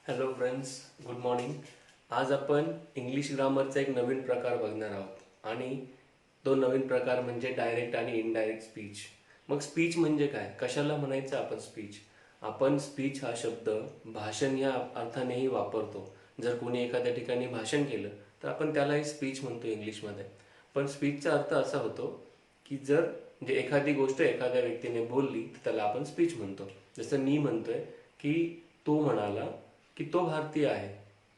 Hello friends, good morning. आज आपण English ग्रामरचा एक नवीन प्रकार बघणार आहोत आणि तो नवीन प्रकार म्हणजे डायरेक्ट आणि इनडायरेक्ट स्पीच. मग स्पीच म्हणजे काय, कशाला म्हणायचं आपण स्पीच? आपण स्पीच हा शब्द भाषण या अर्थानेही वापरतो. जर कोणी एखाद्या ठिकाणी भाषण केलं तर आपण त्यालाही स्पीच म्हणतो इंग्लिशमध्ये. पण स्पीचचा अर्थ असा होतो की जर म्हणजे एखादी गोष्ट एखाद्या व्यक्तीने बोलली तर त्याला आपण स्पीच म्हणतो. जसं मी म्हणतोय की तो म्हणाला की तो भारतीय आहे.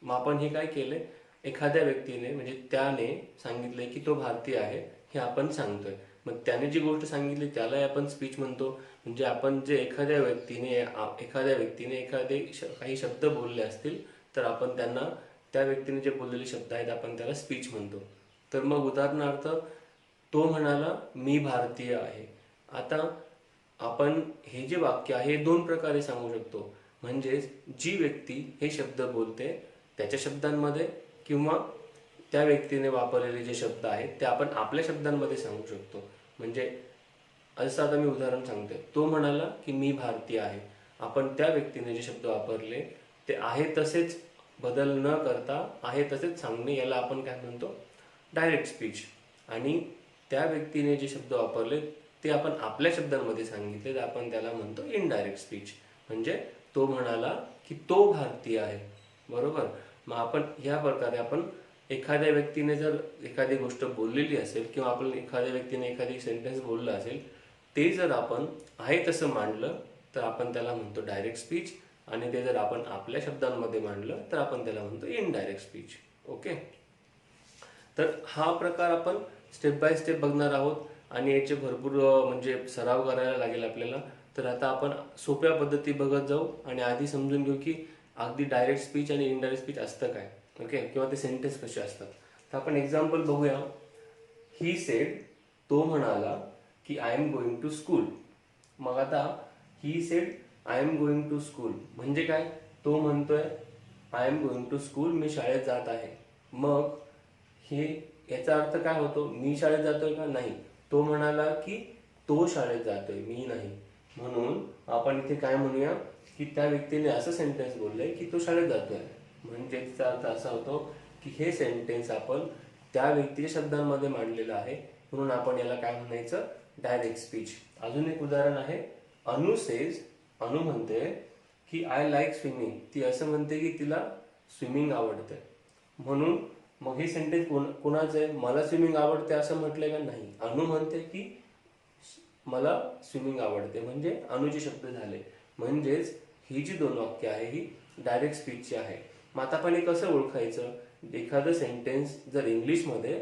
मग आपण हे काय केलंय, एखाद्या व्यक्तीने म्हणजे त्याने सांगितलंय की तो भारतीय आहे हे आपण सांगतोय. मग त्याने जी गोष्ट सांगितली त्यालाही आपण स्पीच म्हणतो. म्हणजे आपण जे एखाद्या व्यक्तीने काही शब्द बोलले असतील तर आपण त्यांना, त्या व्यक्तीने जे बोललेले शब्द आहेत आपण त्याला स्पीच म्हणतो. तर मग उदाहरणार्थ, तो म्हणाला मी भारतीय आहे. आता आपण हे जे वाक्य आहे हे दोन प्रकारे सांगू शकतो. म्हणजेच जी व्यक्ती हे शब्द बोलते त्याच्या शब्दांमध्ये, किंवा त्या व्यक्तीने वापरलेले जे शब्द आहेत ते आपण आपल्या शब्दांमध्ये सांगू शकतो. म्हणजे असं आता मी उदाहरण सांगतोय, तो म्हणाला की मी भारतीय आहे. आपण त्या व्यक्तीने जे शब्द वापरले ते आहे तसेच बदल न करता आहे तसेच सांगणे, याला आपण काय म्हणतो, डायरेक्ट स्पीच. आणि त्या व्यक्तीने जे शब्द वापरले ते आपण आपल्या शब्दांमध्ये सांगितले तर आपण त्याला म्हणतो इनडायरेक्ट स्पीच. म्हणजे तो म्हणाला की तो भारतीय आहे, बरोबर. मग आपण ह्या प्रकारे आपण एखाद्या व्यक्तीने जर एखादी गोष्ट बोललेली असेल किंवा आपण एखाद्या व्यक्तीने एखादी सेंटेन्स बोललं असेल, ते जर आपण आहे तसं मांडलं तर आपण त्याला म्हणतो डायरेक्ट स्पीच. आणि ते जर आपण आपल्या शब्दांमध्ये मांडलं तर आपण त्याला म्हणतो इनडायरेक्ट स्पीच. ओके. तर हा प्रकार आपण स्टेप बाय स्टेप बघणार आहोत आणि याचे भरपूर म्हणजे सराव करायला लागेल आपल्याला. तर आता आपण सोप्या पद्धती बघत जाऊ आणि आधी समजून घेऊ की अगदी डायरेक्ट स्पीच आणि इनडायरेक्ट स्पीच असतं काय. ओके, किंवा ते सेंटेन्स कसे असतात. तर आपण एक्झाम्पल बघूया. ही सेड, तो म्हणाला की I am going to school. मग आता he said I am going to school म्हणजे काय, तो म्हणतोय I am going to school, मी शाळेत जात आहे. मग हे याचा अर्थ काय होतो, मी शाळेत जातोय का, नाही. तो म्हणाला की तो शाळेत जातोय, मी नाही. म्हणून आपण इथे काय म्हणूया की त्या व्यक्तीने असं सेंटेन्स बोललंय की तो शाळेत जातोय. म्हणजे त्याचा अर्थ असा होतो की हे सेंटेन्स आपण त्या व्यक्तीच्या शब्दांमध्ये मांडलेलं आहे, म्हणून आपण याला काय म्हणायचं, डायरेक्ट स्पीच. अजून एक उदाहरण आहे. अनु सेज, अनु म्हणते की आय लाईक स्विमिंग. ती असं म्हणते की तिला स्विमिंग आवडते. म्हणून मग हे सेंटेन्स कोणाचं आहे, मला स्विमिंग आवडते असं म्हटलंय का, नाही. अनु म्हणते की मला स्विमिंग आवडते, म्हणजे अनुचे शब्द झाले. म्हणजेच ही जी दोन वाक्य आहे ही डायरेक्ट स्पीचची आहे. मग आता आपण हे कसं ओळखायचं, एखादं सेंटेन्स जर इंग्लिशमध्ये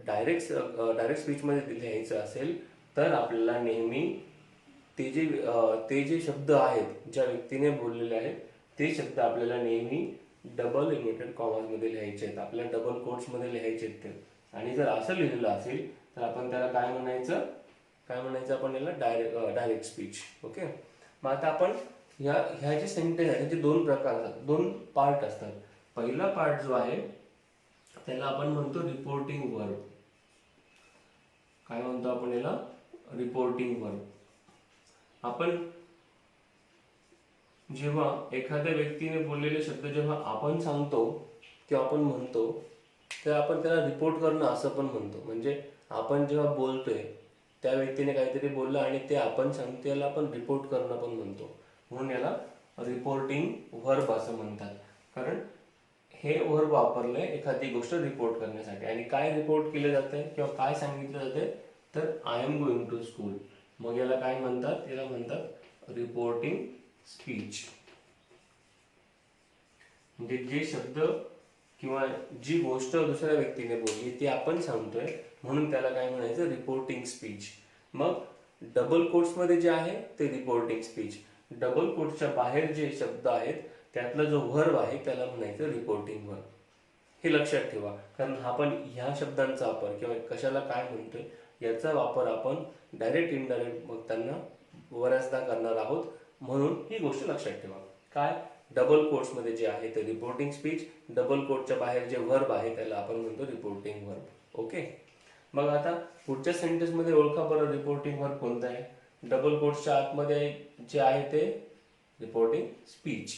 डायरेक्ट स्पीचमध्ये लिहायचं असेल तर आपल्याला नेहमी ते जे शब्द आहेत ज्या व्यक्तीने बोललेले आहेत ते शब्द आपल्याला नेहमी डबल इन्व्हर्टेड कॉमामध्ये लिहायचे आहेत, आपल्याला डबल कोट्समध्ये लिहायचे आहेत ते. आणि जर असं लिहिलेलं असेल तर आपण त्याला काय म्हणायचं आपण याला डायरेक्ट स्पीच. ओके. मग आता आपण ह्या जे सेंटेन्स आहेत त्याचे दोन प्रकार असतात, दोन पार्ट असतात. पहिला पार्ट जो आहे त्याला आपण म्हणतो रिपोर्टिंग वर्ब. काय म्हणतो आपण याला, रिपोर्टिंग वर्ब. आपण जेव्हा एखाद्या व्यक्तीने बोललेले शब्द जेव्हा आपण सांगतो किंवा आपण म्हणतो तर आपण त्याला रिपोर्ट करणं असं पण म्हणतो. म्हणजे आपण जेव्हा बोलतोय त्या व्यक्तीने काहीतरी बोललं आणि ते आपण सांगतो, याला आपण रिपोर्ट करणं पण म्हणतो. म्हणून याला रिपोर्टिंग वर्ब असं म्हणतात. कारण हे वर्ब वापरलंय एखादी गोष्ट रिपोर्ट करण्यासाठी. आणि काय रिपोर्ट केलं जातंय किंवा काय सांगितलं जातंय, तर I am going to school. मग याला काय म्हणतात, याला म्हणतात रिपोर्टिंग स्पीच. म्हणजे जे शब्द किंवा जी गोष्ट दुसऱ्या व्यक्तीने बोलली ती आपण सांगतोय, म्हणून त्याला काय म्हणायचं, रिपोर्टिंग स्पीच. मग डबल कोट्समध्ये जे आहे ते रिपोर्टिंग स्पीच. डबल कोट्सच्या बाहेर जे शब्द आहेत त्यातला जो व्हर्ब आहे त्याला म्हणायचं रिपोर्टिंग वर्ब. हे लक्षात ठेवा, कारण आपण ह्या शब्दांचा वापर किंवा कशाला काय म्हणतोय याचा वापर आपण डायरेक्ट इनडायरेक्ट बघताना बऱ्याचदा करणार आहोत. म्हणून ही गोष्ट लक्षात ठेवा. काय, डबल कोट्समध्ये जे आहे ते रिपोर्टिंग स्पीच, डबल कोटच्या बाहेर जे वर्ब आहे त्याला आपण म्हणतो रिपोर्टिंग वर्ब. ओके. मग आता पुढच्या सेंटेन्समध्ये ओळखा बरं रिपोर्टिंग वर्ब कोणता आहे. डबल कोट्सच्या आतमध्ये जे आहे ते रिपोर्टिंग स्पीच.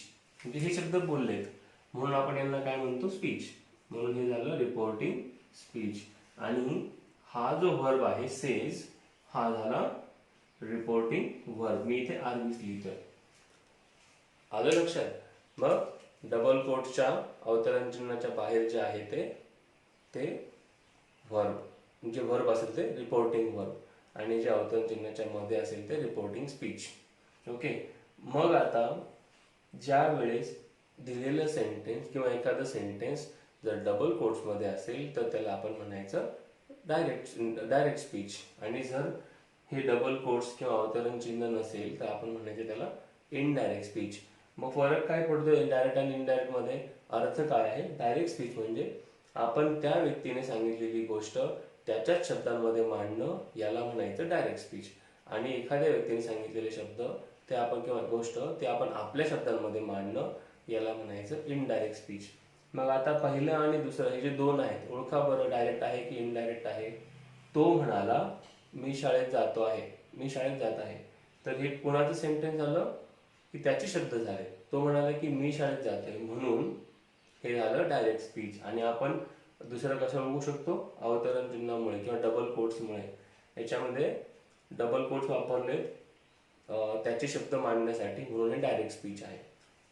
म्हणजे हे शब्द बोललेत म्हणून आपण यांना काय म्हणतो, स्पीच. म्हणून हे झालं रिपोर्टिंग स्पीच. आणि हा जो व्हर्ब आहे सेज, हा झाला रिपोर्टिंग व्हर्ब. मी इथे आर्मीज लिहितोय. आलं लक्षात? मग डबल कोटच्या अवतरण चिन्हाच्या बाहेर जे आहे ते व्हर्ब, जे व्हर्ब असेल ते रिपोर्टिंग व्हर्ब, आणि जे अवतरण चिन्हाच्या मध्ये असेल ते रिपोर्टिंग स्पीच. ओके. मग आता ज्या वेळेस दिलेलं सेंटेन्स किंवा एखादं सेंटेन्स जर डबल कोट्समध्ये असेल तर त्याला आपण म्हणायचं डायरेक्ट स्पीच. आणि जर हे डबल कोट्स किंवा अवतरण चिन्ह नसेल तर आपण म्हणायचं त्याला इनडायरेक्ट स्पीच. मग फरक काय पडतो डायरेक्ट आणि इनडायरेक्ट मध्ये? अर्थ काय आहे? डायरेक्ट स्पीच म्हणजे आपण त्या व्यक्तीने सांगितलेली गोष्ट त्याच्याच शब्दांमध्ये मांडणं, याला म्हणायचं डायरेक्ट स्पीच. आणि एखाद्या व्यक्तीने सांगितलेले शब्द ते आपण किंवा गोष्ट ते आपण आपल्या शब्दांमध्ये मांडणं, याला म्हणायचं इनडायरेक्ट स्पीच. मग आता पहिलं आणि दुसरं हे जे दोन आहेत, ओळखा बरं डायरेक्ट आहे की इनडायरेक्ट आहे. तो म्हणाला मी शाळेत जातो आहे, मी शाळेत जात आहे. तर हे कुणाचं सेंटेन्स झालं की त्याचे शब्द झाले. तो म्हणाला की मी शाळेत जातोय, म्हणून हे झालं डायरेक्ट स्पीच. आणि आपण दुसरं कसं बघू शकतो? अवतरण चिन्हामुळे किंवा डबल कोट्समुळे. याच्यामध्ये डबल कोट्स वापरले त्याचे शब्द मांडण्यासाठी, म्हणून हे डायरेक्ट स्पीच आहे.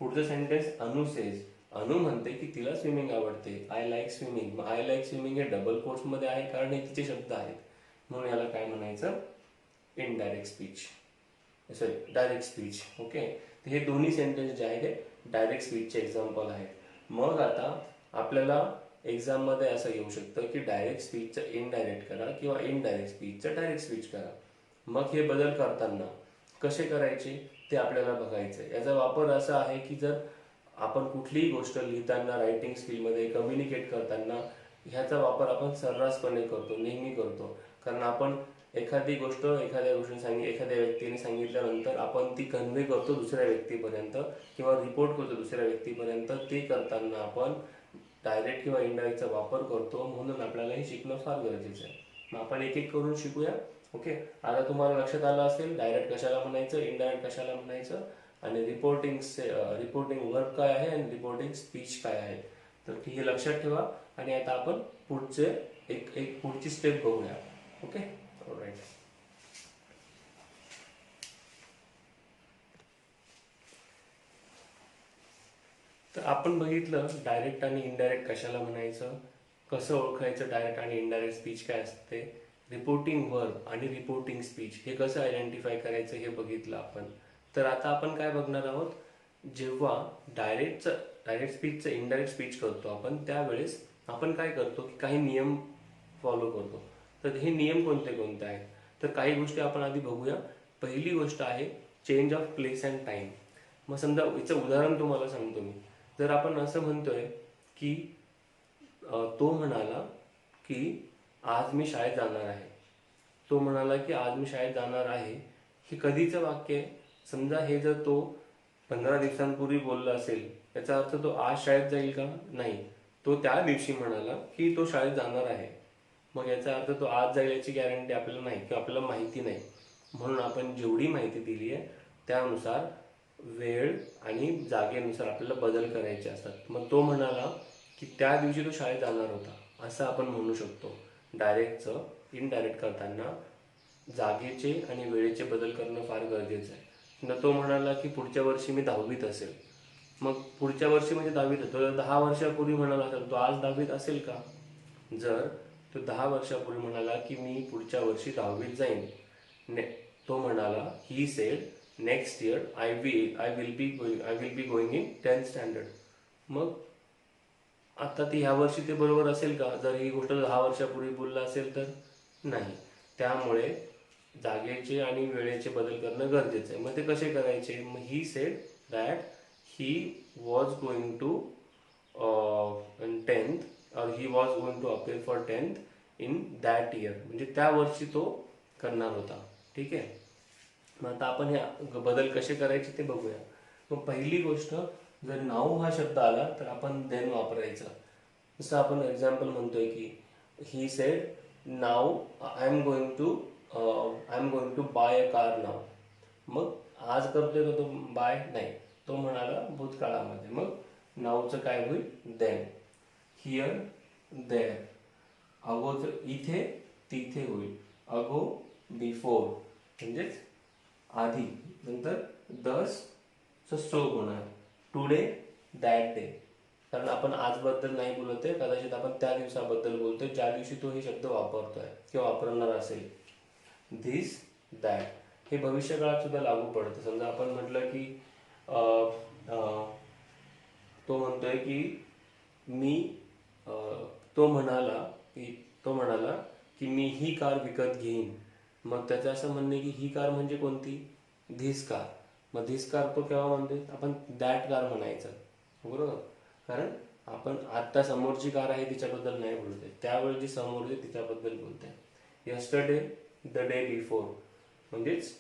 पुढचं सेंटेन्स अनु सेज. अनु म्हणते की तिला स्विमिंग आवडते, I like swimming. I like swimming हे डबल कोट्समध्ये आहे कारण हे तिचे शब्द आहेत, म्हणून याला काय म्हणायचं? Indirect speech, sorry direct speech. Okay. हे दोन्ही सेंटेन्स जे आहेत ते डायरेक्ट स्पीचचे एक्झाम्पल आहेत. मग आता आपल्याला एक्झाममध्ये असं येऊ शकतं की डायरेक्ट स्पीचचं इनडायरेक्ट करा किंवा इनडायरेक्ट स्पीचचं डायरेक्ट स्पीच करा. मग हे बदल करताना कसे करायचे ते आपल्याला बघायचं आहे. याचा वापर असा आहे की जर आपण कुठलीही गोष्ट लिहिताना, रायटिंग स्किलमध्ये कम्युनिकेट करताना ह्याचा वापर आपण सर्रासपणे करतो, नेहमी करतो. कारण आपण एखादी गोष्ट एखाद्या व्यक्तीने सांगितल्यानंतर आपण ती कन्व्हे करतो दुसऱ्या व्यक्तीपर्यंत किंवा रिपोर्ट करतो दुसऱ्या व्यक्तीपर्यंत. ते करताना आपण डायरेक्ट किंवा इनडायरेक्टचा वापर करतो, म्हणून आपल्याला हे शिकणं फार गरजेचं आहे. मग आपण एक एक करून शिकूया. ओके. आता तुम्हाला लक्षात आलं असेल डायरेक्ट कशाला म्हणायचं, इनडायरेक्ट कशाला म्हणायचं, आणि रिपोर्टिंग वर्ब काय आहे आणि रिपोर्टिंग स्पीच काय आहे. तर हे लक्षात ठेवा. आणि आता आपण पुढचे एक पुढची स्टेप बघूया. ओके. ऑलराईट. तर आपण बघितलं डायरेक्ट आणि इनडायरेक्ट कशाला म्हणायचं, कसं ओळखायचं डायरेक्ट आणि इनडायरेक्ट स्पीच काय असते, रिपोर्टिंग वर्ब आणि रिपोर्टिंग स्पीच हे कसं आयडेंटिफाय करायचं हे बघितलं आपण. तर आता आपण काय बघणार आहोत, जेव्हा डायरेक्ट स्पीचचं इनडायरेक्ट स्पीच करतो आपण त्यावेळेस आपण काय करतो की काही नियम फॉलो करतो. तर हे नियम कोणते कोणते आहेत, तर काही गोष्टी आपण आधी बघूया. पहिली गोष्ट आहे change of place and time. मग समजा याचं उदाहरण तुम्हाला सांगतो मी. जर आपण असं म्हणतोय की तो म्हणाला की आज मी शाळेत जाणार आहे, तो म्हणाला की आज मी शाळेत जाणार आहे, हे कधीचं वाक्य आहे? समजा हे जर तो 15 दिवसांपूर्वी बोलला असेल याचा अर्थ तो आज शाळेत जाईल का? नाही. तो त्या दिवशी म्हणाला की तो शाळेत जाणार आहे, मग याचा अर्थ तो आज जाईल याची गॅरंटी आपल्याला नाही किंवा आपल्याला माहिती नाही. म्हणून आपण जेवढी माहिती दिली आहे त्यानुसार वेळ आणि जागेनुसार आपल्याला बदल करायचे असतात. मग तो म्हणाला की त्या दिवशी तो शाळेत जाणार होता असं आपण म्हणू शकतो. डायरेक्टचं इनडायरेक्ट करताना जागेचे आणि वेळेचे बदल करणं फार गरजेचं आहे. समजा तो म्हणाला की पुढच्या वर्षी मी 10वीत असेल, मग पुढच्या वर्षी म्हणजे 10वीत तो 10 वर्षापूर्वी म्हणाला असेल, तो आज 10वीत असेल का? जर तो 10 वर्षापूर्वी म्हणाला की मी पुढच्या वर्षी 10वीत जाईन, तो म्हणाला he said next year I will be going in 10th standard. मग आता ती ह्या वर्षी ते बरोबर असेल का जर ही गोष्ट 10 वर्षापूर्वी बोलला असेल तर? नाही. त्यामुळे जागेचे आणि वेळेचे बदल करणं गरजेचं आहे. मग ते कसे करायचे? मग he said that he was going to 10th और he was going to appear for 10th in that year, म्हणजे त्या वर्षी तो करणार होता. ठीक आहे. मग आता आपण हे बदल कसे करायचे ते बघूया. मग पहिली गोष्ट, जर नाऊ हा शब्द आला तर आपण देन वापरायचं. जसं आपण एक्झाम्पल म्हणतोय की he said now I am going to buy a car now. मग आज करतोय का तो बाय? नाही. तो म्हणाला भूतकाळामध्ये. मग नाऊचं काय होईल? देन. Here, there. अगोदर इथे, तिथे होईल. अगो, बिफोर म्हणजेच आधी. नंतर दस चं स्ट्रोक होणार. Today, that day. कारण आपण आजबद्दल नाही बोलतोय, कदाचित आपण त्या दिवसाबद्दल बोलतोय ज्या दिवशी तो हे शब्द वापरतोय किंवा वापरणार असेल. This, that. हे भविष्यकाळात सुद्धा लागू पडतं. समजा आपण म्हटलं की तो म्हणतोय की मी तो म्हणाला की मी ही कार विकत घेईन. मग त्याचं असं म्हणणे की ही कार म्हणजे कोणती? This car. मग धिस कार तो केव्हा म्हणतोय? आपण दॅट कार म्हणायचं, बरोबर. कारण आपण आत्ता समोरची कार आहे तिच्याबद्दल नाही बोलतोय, त्यावेळी जी समोर आहे तिच्याबद्दल बोलतोय. Yesterday, the day before. म्हणजेच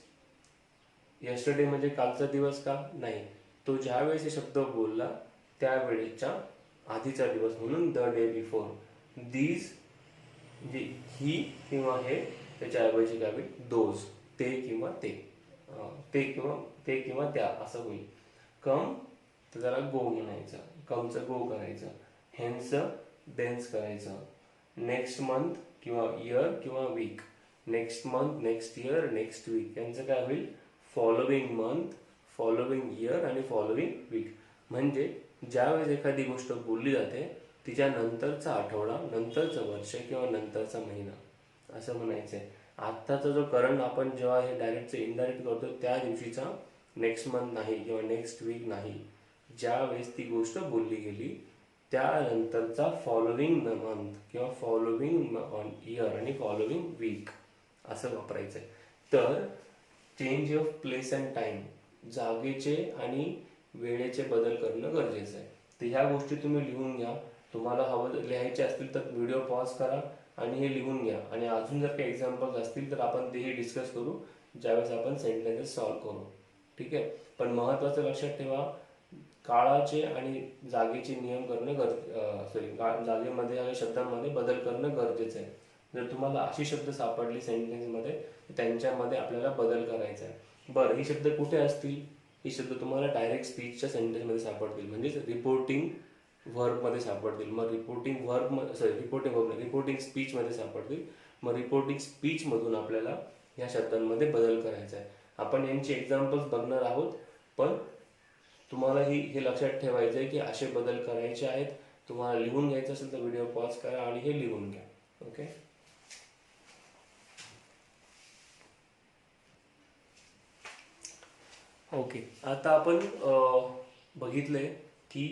यस्टरडे म्हणजे कालचा दिवस का? नाही, तो ज्या वेळेस हे शब्द बोलला त्यावेळेच्या आधीचा दिवस, म्हणून द डे बिफोर. दीज म्हणजे ही किंवा हे, त्याच्याऐवजी काय होईल? दोज. ते किंवा ते. ते किंवा त्या असं होईल. कम तर त्याला गो म्हणायचं, कमचं गो करायचं. हेन्सचं देन्स करायचं. नेक्स्ट मंथ किंवा इयर किंवा week. Next month, next year, next week यांचं काय होईल? फॉलोविंग मंथ, फॉलोविंग इयर आणि फॉलोविंग वीक. म्हणजे ज्यावेळेस एखादी गोष्ट बोलली जाते तिच्या नंतरचा आठवडा, नंतरचं वर्ष किंवा नंतरचा महिना असं म्हणायचं आहे. आत्ताचा जो करंट आपण जेव्हा हे डायरेक्टचं इनडायरेक्ट करतो त्या दिवशीचा नेक्स्ट मंथ नाही किंवा नेक्स्ट वीक नाही, ज्या वेळेस ती गोष्ट बोलली गेली त्यानंतरचा फॉलोविंग मंथ किंवा फॉलोविंग इयर आणि फॉलोविंग वीक असं वापरायचं आहे. तर change of place and time, जागेचे आणि वेळेचे बदल करणं गरजेचं आहे. तर ह्या गोष्टी तुम्ही लिहून घ्या. तुम्हाला हवं लिहायचे असतील तर व्हिडिओ पॉज करा आणि हे लिहून घ्या. आणि अजून जर काही एक्झाम्पल्स असतील तर आपण तेही डिस्कस करू ज्यावेळेस आपण सेंटेन्सेस सॉल्व्ह करू. ठीक आहे. पण महत्त्वाचं लक्षात ठेवा, काळाचे आणि जागेचे नियम करणं जागेमध्ये आणि शब्दांमध्ये बदल करणं गरजेचं आहे. जर तुम्हाला अशी शब्द सापडली सेंटेन्समध्ये त्यांच्यामध्ये आपल्याला बदल करायचा आहे. बरं, ही शब्द कुठे असतील? ही शब्द तुम्हाला डायरेक्ट स्पीचच्या सेंटेन्समध्ये सापडतील, म्हणजेच रिपोर्टिंग व्हर्बमध्ये सापडतील. मग रिपोर्टिंग स्पीचमध्ये सापडतील. मग रिपोर्टिंग स्पीचमधून आपल्याला ह्या शब्दांमध्ये बदल करायचा आहे. आपण यांची एक्झाम्पल्स बघणार आहोत, पण तुम्हाला हे लक्षात ठेवायचं आहे की असे बदल करायचे आहेत. तुम्हाला लिहून घ्यायचं असेल तर व्हिडिओ पॉज करा आणि हे लिहून घ्या. ओके. ओके, आता आपण बघितले की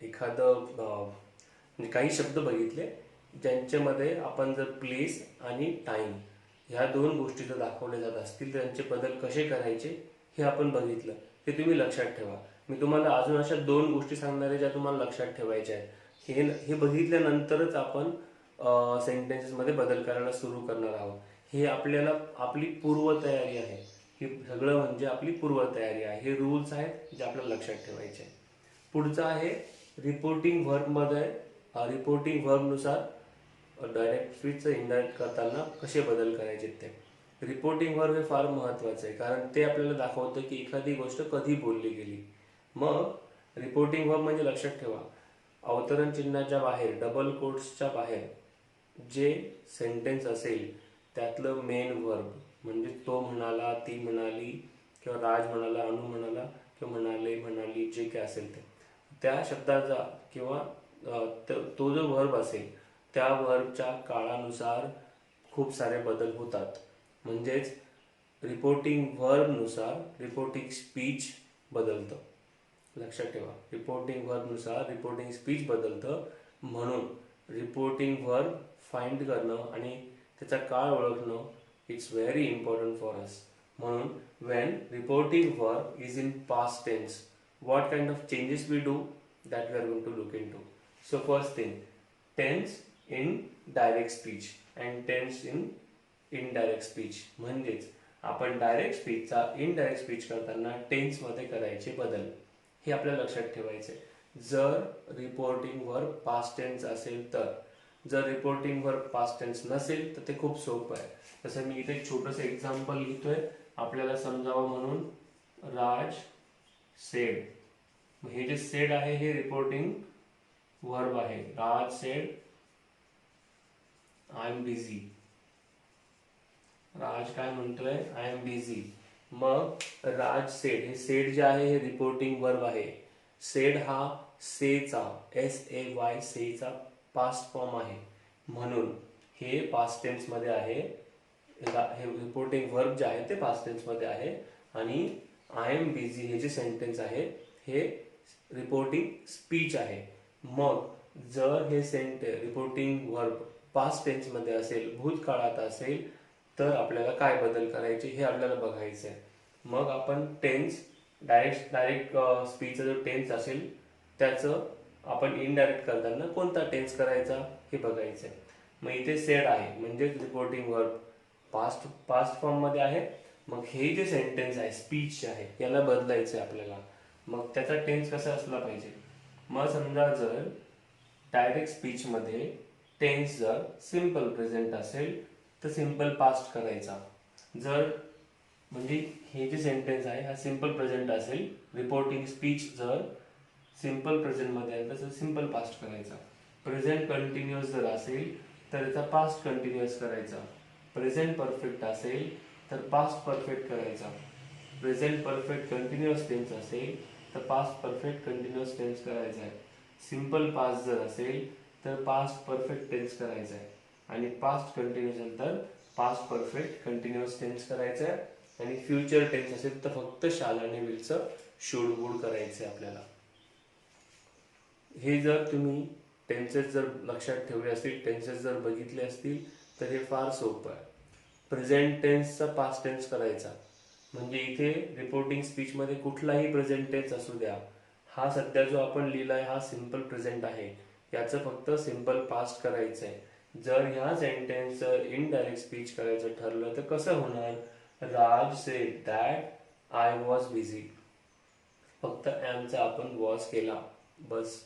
एखादं म्हणजे काही शब्द बघितले ज्यांच्यामध्ये आपण जर प्लेस आणि टाईम ह्या दोन गोष्टी जर दाखवल्या जात असतील तर त्यांचे बदल कसे करायचे हे आपण बघितलं. ते तुम्ही लक्षात ठेवा. मी तुम्हाला अजून अशा दोन गोष्टी सांगणार आहे ज्या तुम्हाला लक्षात ठेवायच्या आहेत. हे बघितल्यानंतरच आपण सेंटेन्सेसमध्ये बदल करायला सुरू करणार आहोत. हे आपल्याला आपली पूर्वतयारी आहे. हे सगळं म्हणजे आपली पूर्वतयारी आहे. हे रूल्स आहेत जे आपल्याला लक्षात ठेवायचे आहे. पुढचं आहे रिपोर्टिंग व्हर्बमध्ये रिपोर्टिंग व्हर्बनुसार डायरेक्ट स्पीचचं इनडायरेक्ट करताना कसे बदल करायचे ते. रिपोर्टिंग व्हर्ब हे फार महत्त्वाचं आहे कारण ते आपल्याला दाखवतं की एखादी गोष्ट कधी बोलली गेली. मग रिपोर्टिंग व्हर्ब म्हणजे लक्षात ठेवा, अवतरण चिन्हाच्या बाहेर, डबल कोट्सच्या बाहेर जे सेंटेन्स असेल त्यातलं मेन व्हर्ब, म्हणजे तो म्हणाला, ती म्हणाली किंवा राज म्हणाला, अनु म्हणाला किंवा म्हणाले, म्हणाली, जे काय असेल ते त्या शब्दाचा किंवा तो जो व्हर्ब असेल त्या व्हर्बच्या काळानुसार खूप सारे बदल होतात. म्हणजेच रिपोर्टिंग व्हर्बनुसार रिपोर्टिंग स्पीच बदलतं. लक्षात ठेवा, रिपोर्टिंग व्हर्बनुसार रिपोर्टिंग स्पीच बदलतं. म्हणून रिपोर्टिंग व्हर्ब फाइंड करणं आणि त्याचा काळ ओळखणं it's very important for us. म्हणून when reporting verb is in past tense, what kind of changes we do, that we are going to look into. So first thing, tense in direct speech and tense in indirect speech. म्हणजेच आपण direct स्पीचचा indirect speech करताना टेन्समध्ये करायचे बदल हे आपल्याला लक्षात ठेवायचे. जर रिपोर्टिंग वर्ब पास्ट टेन्स असेल तर, जर रिपोर्टिंग वर्ब पास्ट टेन्स नसेल तर ते खूप सोपं आहे. तसं मी इथे एक छोटंसं एक्झाम्पल लिहितोय आपल्याला समजावं म्हणून. राज सेड. हे जे सेड आहे हे रिपोर्टिंग वर्ब आहे. राज सेड आय एम बिझी. राज काय म्हणतोय, आय एम बिझी. मग राज सेड, हे सेड जे आहे हे रिपोर्टिंग वर्ब आहे. सेड हा सेचा SAY सेचा पास्ट फॉर्म आहे, म्हणून हे पास्ट टेन्स मध्ये आहे. हे रिपोर्टिंग वर्ब जे आहे ते पास्ट टेन्स मध्ये आहे. आणि आय एम बिझी हे जे सेंटेन्स आहे हे रिपोर्टिंग स्पीच आहे. मग जर हे रिपोर्टिंग वर्ब पास्ट टेन्स मध्ये असेल, भूतकाळात असेल, तर आपल्याला काय बदल करायचे हे आपल्याला बघायचं आहे. मग आपण टेन्स डायरेक्ट स्पीचचा जो टेन्स असेल त्याचं आपण इनडायरेक्ट करताना कोणता टेन्स करायचा हे बघायचं आहे. मग इथे सेड आहे म्हणजे रिपोर्टिंग वर्ब पास्ट फॉर्म मध्ये आहे. मग हे जे सेंटेन्स आहे स्पीच आहे याला बदलायचं आहे आपल्याला. मग त्याचा टेन्स कसा असला पाहिजे. मग समजा जर डायरेक्ट स्पीच मध्ये टेन्स जर सिंपल प्रेझेंट असेल तर सिंपल पास्ट करायचा. जर म्हणजे हे जे सेंटेन्स आहे हा सिंपल प्रेझेंट असेल, रिपोर्टिंग स्पीच जर सिंपल प्रेझेंट मध्ये आहे तर सिंपल पास्ट करायचा. प्रेझेंट कंटिन्युअस जर असेल तर त्याचा पास्ट कंटिन्युअस करायचा. प्रेझेंट परफेक्ट असेल तर पास्ट परफेक्ट करायचा. प्रेझेंट परफेक्ट कंटिन्युअस टेन्स असेल तर पास्ट परफेक्ट कंटिन्युअस टेन्स करायचा आहे. सिंपल पास्ट जर असेल तर पास्ट परफेक्ट टेन्स करायचा आहे. आणि पास्ट कंटिन्युअस असेल तर पास्ट परफेक्ट कंटिन्युअस टेन्स करायचं आहे. आणि फ्युचर टेन्स असेल तर फक्त शाल आणि विलचं शुड वुड करायचं आहे आपल्याला. हे जर तुम्ही टेन्सेस जर लक्षात ठेवले असतील, टेन्सेस जर बघितले असतील तर हे फार सोपं आहे. प्रेझेंट टेन्सचा पास्ट टेन्स करायचा म्हणजे इथे रिपोर्टिंग स्पीच मध्ये कुठलाही प्रेझेंट टेन्स असू द्या, हा सध्या जो आपण लिहिलाय हा सिंपल प्रेझेंट आहे, याचं फक्त सिंपल पास्ट करायचं आहे. जर ह्या सेंटेन्सचं इनडायरेक्ट स्पीच करायचं ठरलं तर कसं होणार. Raj said that I was busy. फक्त ॲमचा आपण वॉज केला बस.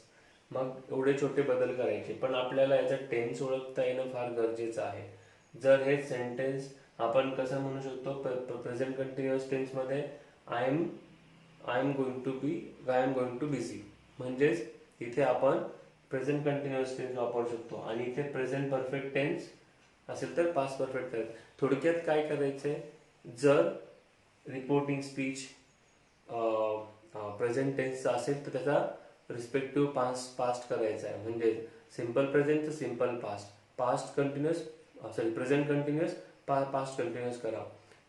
मग एवढे छोटे बदल करायचे, पण आपल्याला याचा टेन्स ओळखता येणं फार गरजेचं आहे. जर हे सेंटेन्स आपण कसं म्हणू शकतो, प्रेझेंट कंटिन्युअस टेन्स मध्ये I am going to busy, म्हणजेच इथे आपण प्रेझेंट कंटिन्युअस टेन्स वापरू शकतो. आणि इथे प्रेझेंट परफेक्ट टेन्स असेल तर पास्ट परफेक्ट करायचं. थोडक्यात काय करायचंय, जर रिपोर्टिंग स्पीच प्रेझेंट टेन्सचा असेल तर त्याचा रिस्पेक्टिव्ह पास्ट करायचा आहे. म्हणजे सिंपल प्रेझेंटचं simple past, past continuous present continuous past continuous करा.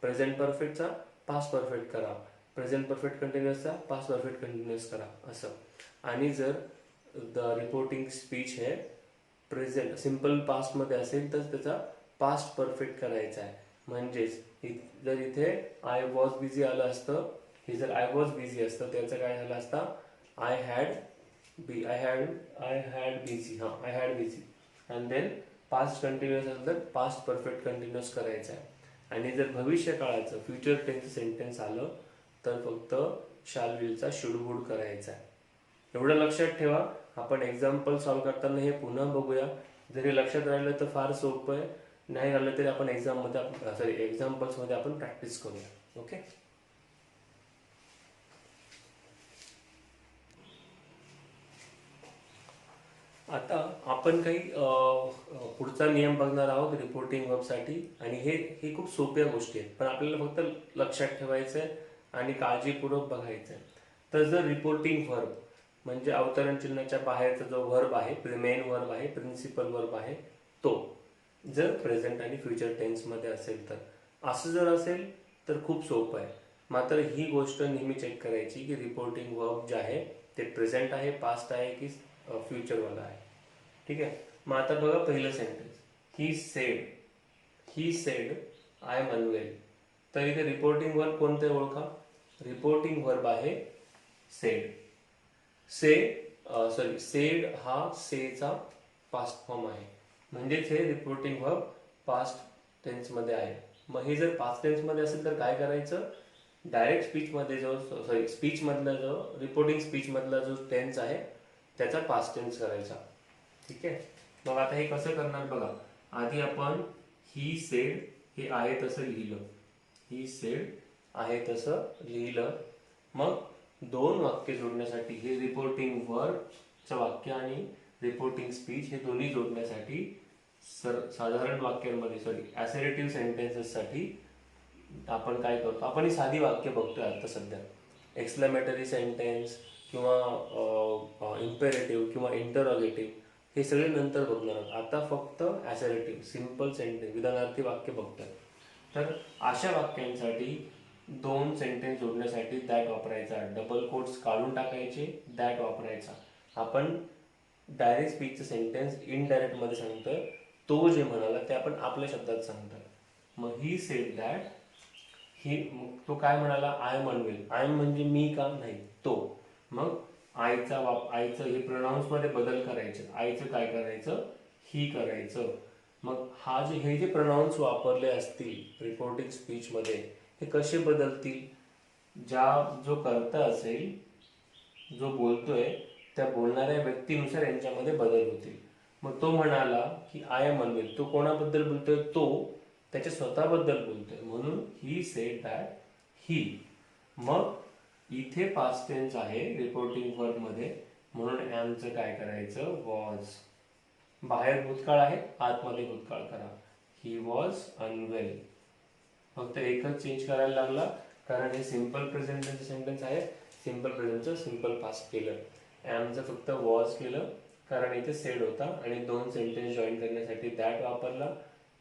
प्रेझेंट परफेक्टचा पास्ट परफेक्ट करा. प्रेझेंट परफेक्ट कंटिन्युअसचा पास्ट परफेक्ट कंटिन्युअस करा असं. आणि जर द रिपोर्टिंग स्पीच हे प्रेझेंट सिंपल पास्टमध्ये असेल तर त्याचा पास्ट परफेक्ट करायचा आहे. म्हणजेच जर इथे आय वॉज बिझी आलं असतं, हे जर आय वॉज बिझी असतं त्याचं काय झालं असतं, I had busy, I had busy. And then past continuous असेल तर पास्ट परफेक्ट कंटिन्युअस करायचं आहे. आणि जर भविष्य काळाचं फ्युचर टेन्स सेंटेन्स आलं तर फक्त शाल विलचा शुड वुड करायचा आहे. एवढं लक्षात ठेवा. आपण एक्झाम्पल सॉल्व्ह करताना हे पुन्हा बघूया. जर हे लक्षात राहिलं तर फार सोपं आहे, नाही राहिलं तरी आपण एक्झाम्पल्समध्ये आपण प्रॅक्टिस करूया. ओके. आता आपण काही पुढचा नियम बघणार आहोत रिपोर्टिंग वर्बसाठी. आणि हे खूप सोप्या गोष्टी आहेत, पण आपल्याला फक्त लक्षात ठेवायचं आहे आणि काळजीपूर्वक बघायचं आहे. तर जर रिपोर्टिंग वर्ब म्हणजे अवतरण चिन्हाच्या बाहेरचा जो वर्ब आहे, मेन वर्ब आहे, प्रिन्सिपल वर्ब आहे, तो जर प्रेझेंट आणि फ्युचर टेन्समध्ये असेल तर, असं जर असेल तर खूप सोपं आहे. मात्र ही गोष्ट नेहमी चेक करायची की रिपोर्टिंग वर्ब जे आहे ते प्रेझेंट आहे, पास्ट आहे की फ्युचरवाला आहे. ठीक आहे. मग आता बघा पहिलं sentence, he said I am unwell. तर इथे रिपोर्टिंग वर्ब कोणते ओळखा. रिपोर्टिंग वर्ब आहे सेड. सेड हा सेचा पास्ट फॉर्म आहे, म्हणजेच हे रिपोर्टिंग वर्ब पास्ट टेन्स मध्ये आहे. मग हे जर पास्ट टेन्स मध्ये असेल तर काय करायचं, डायरेक्ट स्पीच मध्ये स्पीच मधला जो रिपोर्टिंग स्पीच मधला जो टेन्स आहे त्याचा पास्ट टेन्स करायचा. ठीक आहे. मग आता हे कसं करणार बघा. आधी आपण ही सेड हे आहे तसं लिहिलं, ही सेड आहे तसं लिहिलं. मग दोन वाक्य जोडण्यासाठी हे रिपोर्टिंग वर्बचं वाक्य आणि रिपोर्टिंग स्पीच हे दोन्ही जोडण्यासाठी साधारण वाक्यांमध्ये असर्टिव्ह सेंटेन्सेससाठी आपण काय करतो, आपण ही साधी वाक्य बघतोय आता सध्या. एक्सक्लेमेटरी सेंटेन्स किंवा इम्पेरेटिव्ह किंवा इंटरोगेटिव्ह हे सगळे नंतर बघणार आहोत. आता फक्त असर्टिव्ह सिंपल सेंटेन्स विधानार्थी वाक्य बघतोय. तर अशा वाक्यांसाठी दोन सेंटेन्स जोडण्यासाठी दॅट वापरायचा, डबल कोट्स काढून टाकायचे, दॅट वापरायचा. आपण डायरेक्ट स्पीचचं सेंटेन्स इनडायरेक्टमध्ये सांगतोय, तो जे म्हणाला ते आपण आपल्या शब्दात सांगतोय. मग ही सेड दॅट, ही तो काय म्हणाला, I am unwell. I am म्हणजे मी का नाही, तो. मग आईचं हे प्रोनाउन्समध्ये बदल करायचे. आईचं काय करायचं, ही करायचं. मग हे जे प्रोनाउन्स वापरले असतील रिपोर्टिंग स्पीचमध्ये हे कसे बदलतील, जो कर्ता असेल, जो बोलतोय त्या बोलणाऱ्या व्यक्तीनुसार यांच्यामध्ये बदल होतील. मग तो म्हणाला की आय एम अनवेल, तो कोणाबद्दल बोलतोय, तो त्याच्या स्वतःबद्दल बोलतोय, म्हणून ही सेड दॅट ही. मग इथे पास्ट टेन्स आहे रिपोर्टिंग वर्ब मध्ये, म्हणून ॲमचं काय करायचं, वॉज. बाहेर भूतकाळ आहे, आतमध्ये भूतकाळ करा. He was unwell. फक्त एकच चेंज करायला लागला, कारण हे सिंपल प्रेझेंटचं सेंटेन्स आहे. सिंपल प्रेझेंटचं सिंपल पास्ट केलं, ॲमचं फक्त वॉज केलं कारण इथे सेड होता, आणि दोन सेंटेन्स जॉईन करण्यासाठी दॅट वापरला.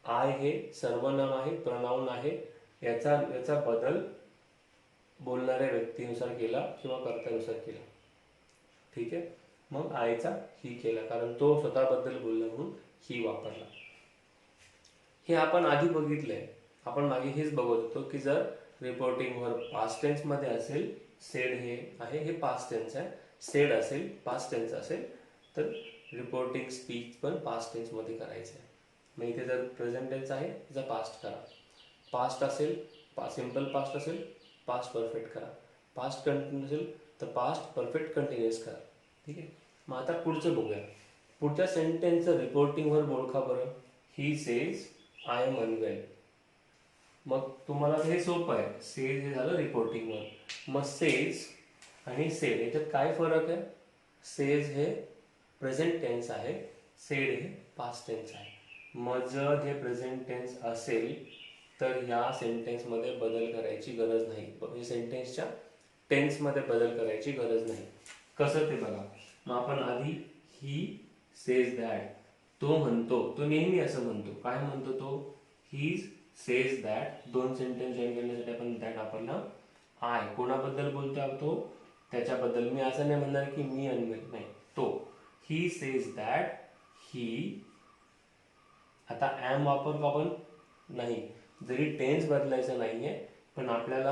आय हे सर्वनाम आहे, प्रोनाउन आहे, याचा बदल बोलणाऱ्या व्यक्तीनुसार केला किंवा कर्त्यानुसार केला. ठीक आहे. मग आयचा ही केला कारण तो स्वतःबद्दल बोलला म्हणून ही वापरला. हे आपण आधी बघितलंय. आपण मागे हेच बघत होतो की जर रिपोर्टिंग वर्ब पास्ट टेन्स मध्ये असेल, सेड हे आहे, हे पास्ट टेन्स आहे, सेड असेल पास्ट टेन्स असेल तर रिपोर्टिंग स्पीच पण पास्ट टेन्स मध्ये करायचं आहे. मग इथे जर प्रेझेंट टेन्स आहे त्याचा पास्ट करा. पास्ट असेल, सिंपल पास्ट असेल पास्ट परफेक्ट करा. पास्ट कंटिन्यूस असेल तर पास्ट परफेक्ट कंटिन्युअस करा. ठीक आहे. मग आता पुढचं बघूया. पुढच्या सेंटेन्सचं रिपोर्टिंग वर्ब ओळखा बरं. He says I am unwell. मग तुम्हाला हे सोपं आहे. सेज हे झालं रिपोर्टिंग वर्ब. मग सेज आणि सेड याच्यात काय फरक आहे. सेज हे प्रेझेंट टेन्स आहे, सेड हे पास्ट टेन्स आहे. मग जर हे प्रेझेंट टेन्स असेल तर ह्या सेंटेन्समध्ये बदल करायची गरज नाही. म्हणजे सेंटेन्सच्या टेन्समध्ये बदल करायची गरज नाही. कसं ते बघा. मग आपण आधी ही सेज दॅट, तो म्हणतो, तो नेहमी असं म्हणतो. काय म्हणतो तो, ही सेज दॅट. दोन सेंटेन्स जॉईन करण्यासाठी आपण दॅट वापरला. आय कोणाबद्दल बोलतो तो, त्याच्याबद्दल. मी असं नाही म्हणणार की मी अनवेल, नाही, तो. He says that he. आता ॲम वापरतो आपण नाही, जरी टेन्स बदलायचा नाहीये पण आपल्याला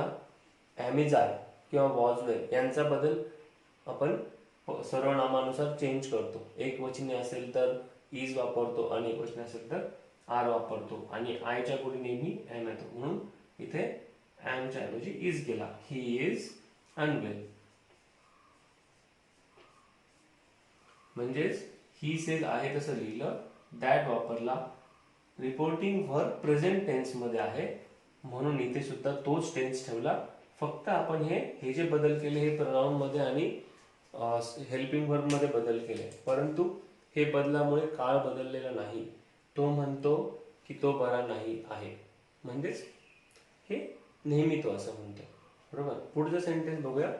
ॲम इज आर किंवा वॉज वेल यांचा बदल आपण सर्वनामानुसार चेंज करतो. एक वचनी असेल तर इज वापरतो, अनेक वचनी असेल तर आर वापरतो, आणि आयच्या पुढे नेहमी ॲम येतो. म्हणून इथे ॲमच्या ऐवजी इज गेला. He is unwell. म्हणजेच ही सेज आहे तसं लिहिलं, दॅट वापरला. रिपोर्टिंग वर्ब प्रेझेंट टेन्स मध्ये आहे म्हणून इथे सुद्धा तोच टेन्स ठेवला. फक्त आपण हे जे बदल केले हे प्रोनाउन मध्ये आणि हेल्पिंग वर्ब मध्ये बदल केले, परंतु हे बदलामुळे काळ बदललेला नाही. तो म्हणतो की तो बरा नाही आहे, म्हणजेच हे नेहमी तो असं म्हणतो. बरोबर. पुढचं सेंटेन्स बघूया.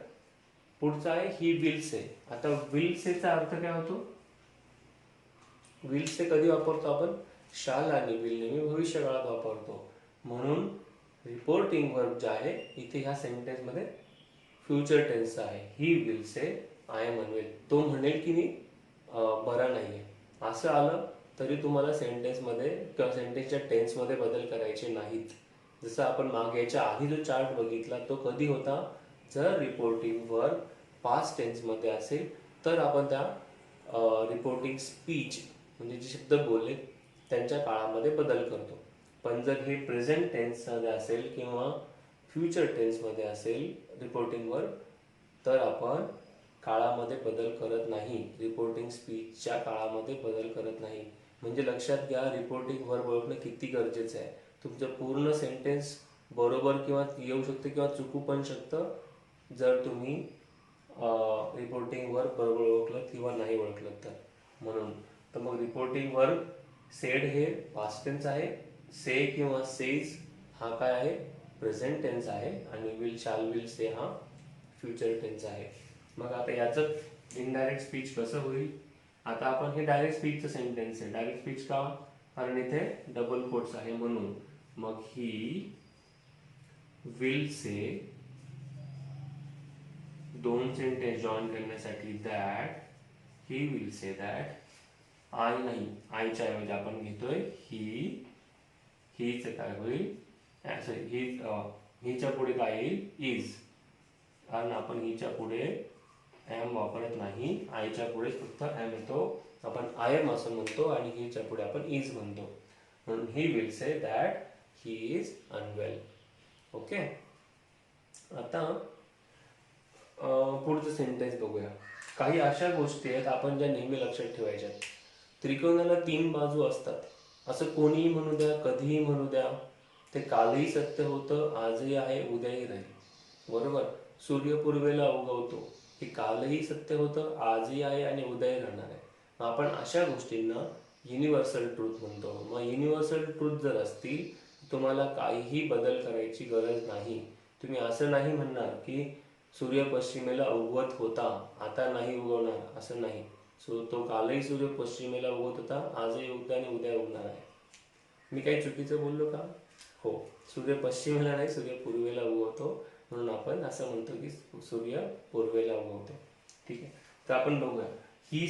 पुढचा आहे ही विल से. आता विल सेचा अर्थ काय होतो. विल से कधी वापरतो आपण, शाल आणि विल नेहमी भविष्य काळात वापरतो. म्हणून रिपोर्टिंग वर्ब जे आहे इथे ह्या सेंटेन्स मध्ये फ्युचर टेन्स आहे. He will say I am unwell. तो म्हणेल की मी बरा नाहीये. असं आलं तरी तुम्हाला सेंटेन्समध्ये किंवा सेंटेन्सच्या टेन्समध्ये बदल करायचे नाहीत. जसं आपण मागे याच्या आधी जो चार्ट बघितला तो कधी होता, जर रिपोर्टिंग वर्ब पास्ट टेन्समध्ये असेल तर आपण त्या रिपोर्टिंग स्पीच म्हणजे जे शब्द बोलले त्यांच्या काळामध्ये बदल करतो. पण जर हे प्रेझेंट टेन्समध्ये असेल किंवा फ्युचर टेन्समध्ये असेल रिपोर्टिंग वर्ब तर आपण काळामध्ये बदल करत नाही. रिपोर्टिंग स्पीचच्या काळामध्ये बदल करत नाही. म्हणजे लक्षात घ्या, रिपोर्टिंग वर्ब ओळखणं किती गरजेचं आहे. तुमचं पूर्ण सेंटेन्स बरोबर किंवा येऊ शकतं किंवा चुकू पण शकतं जर तुम्ही रिपोर्टिंग वर्ब बरोबर ओळखलं किंवा नाही ओळखलं तर. म्हणून तर मग रिपोर्टिंग वर्ब सेड हे पास्ट टेन्स आहे, से किंवा सेज हा काय आहे, प्रेझेंट टेन्स आहे, आणि विल शाल विल से हा फ्युचर टेन्स आहे. मग आता याचं इनडायरेक्ट स्पीच कसं होईल. आता आपण हे डायरेक्ट स्पीचचं सेंटेन्स आहे. डायरेक्ट स्पीच का, कारण इथे डबल कोट्स आहे म्हणून. मग ही विल से, दोन सेंटेन्स जॉईन करण्यासाठी that, he will say that, I नाही, आयच्या ऐवजी आपण घेतोय ही, हीच काय होईल, ही हिच्या पुढे काय येईल, इज, कारण आपण हिच्या पुढे एम वापरत नाही, आयच्या पुढे फक्त एम येतो, आपण आय एम असं म्हणतो, आणि हिच्या पुढे आपण इज म्हणतो. म्हणून he will say that he is unwell. Okay. आता पुढचं सेंटेन्स बघूया. काही अशा गोष्टी आहेत आपण ज्या नेहमी लक्षात ठेवायच्या. त्रिकोणाला 3 बाजू असतात, असं कोणीही म्हणू द्या, कधीही म्हणू द्या, ते कालही सत्य होतं, आजही आहे, उद्याही राहील. बरोबर. सूर्य पूर्वेला उगवतो, हे कालही सत्य होतं, आजही आहे, आणि उद्याही राहणार आहे. मग आपण अशा गोष्टींना युनिव्हर्सल ट्रूथ म्हणतो. मग युनिव्हर्सल ट्रूथ जर असतील, तुम्हाला काहीही बदल करायची गरज नाही. तुम्ही असं नाही म्हणणार की सूर्य पश्चिमेला उगवत होता, आता नाही उगवणार, असं नाही. तो कालही सूर्य पश्चिमेला उगवत होता, आजही उगता आणि उद्या उगवणार आहे. मी काही चुकीचं बोललो का? हो, सूर्य पश्चिमेला नाही, सूर्य पूर्वेला उगवतो, म्हणून आपण असं म्हणतो की सूर्य पूर्वेला उगवतो. ठीक आहे. तर आपण बघूया. He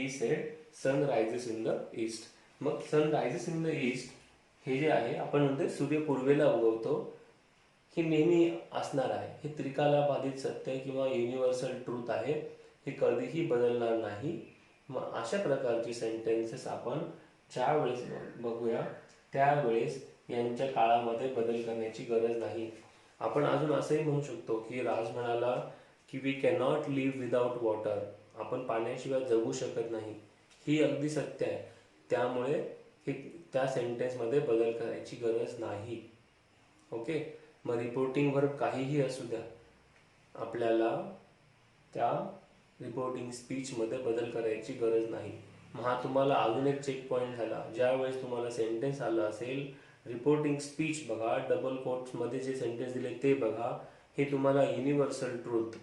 said sun rises in the east. मग sun rises in the east हे जे आहे, आपण म्हणतो सूर्य पूर्वेला उगवतो, हे नेहमी असणार आहे. हे त्रिकालाबाधित सत्य किंवा युनिव्हर्सल ट्रूथ आहे, हे कधीही बदलणार नाही. मग अशा प्रकारची सेंटेन्सेस आपण ज्या वेळेस बघूया त्यावेळेस यांच्या काळामध्ये बदल करण्याची गरज नाही. आपण अजून असंही म्हणू शकतो की राज म्हणाला की we cannot live without water. आपण पाण्याशिवाय जगू शकत नाही. ही अगदी सत्य आहे. त्यामुळे हे त्या सेंटेन्समध्ये बदल करायची गरज नाही. ओके. मग रिपोर्टिंग वर्ब काहीही असू द्या, आपल्याला त्या रिपोर्टिंग स्पीचमध्ये बदल करायची गरज नाही. मग हा तुम्हाला अजून एक चेक पॉईंट झाला. ज्यावेळेस तुम्हाला सेंटेन्स आलं असेल, रिपोर्टिंग स्पीच बघा, डबल कोट्समध्ये जे सेंटेन्स दिले ते बघा. हे तुम्हाला युनिव्हर्सल ट्रूथ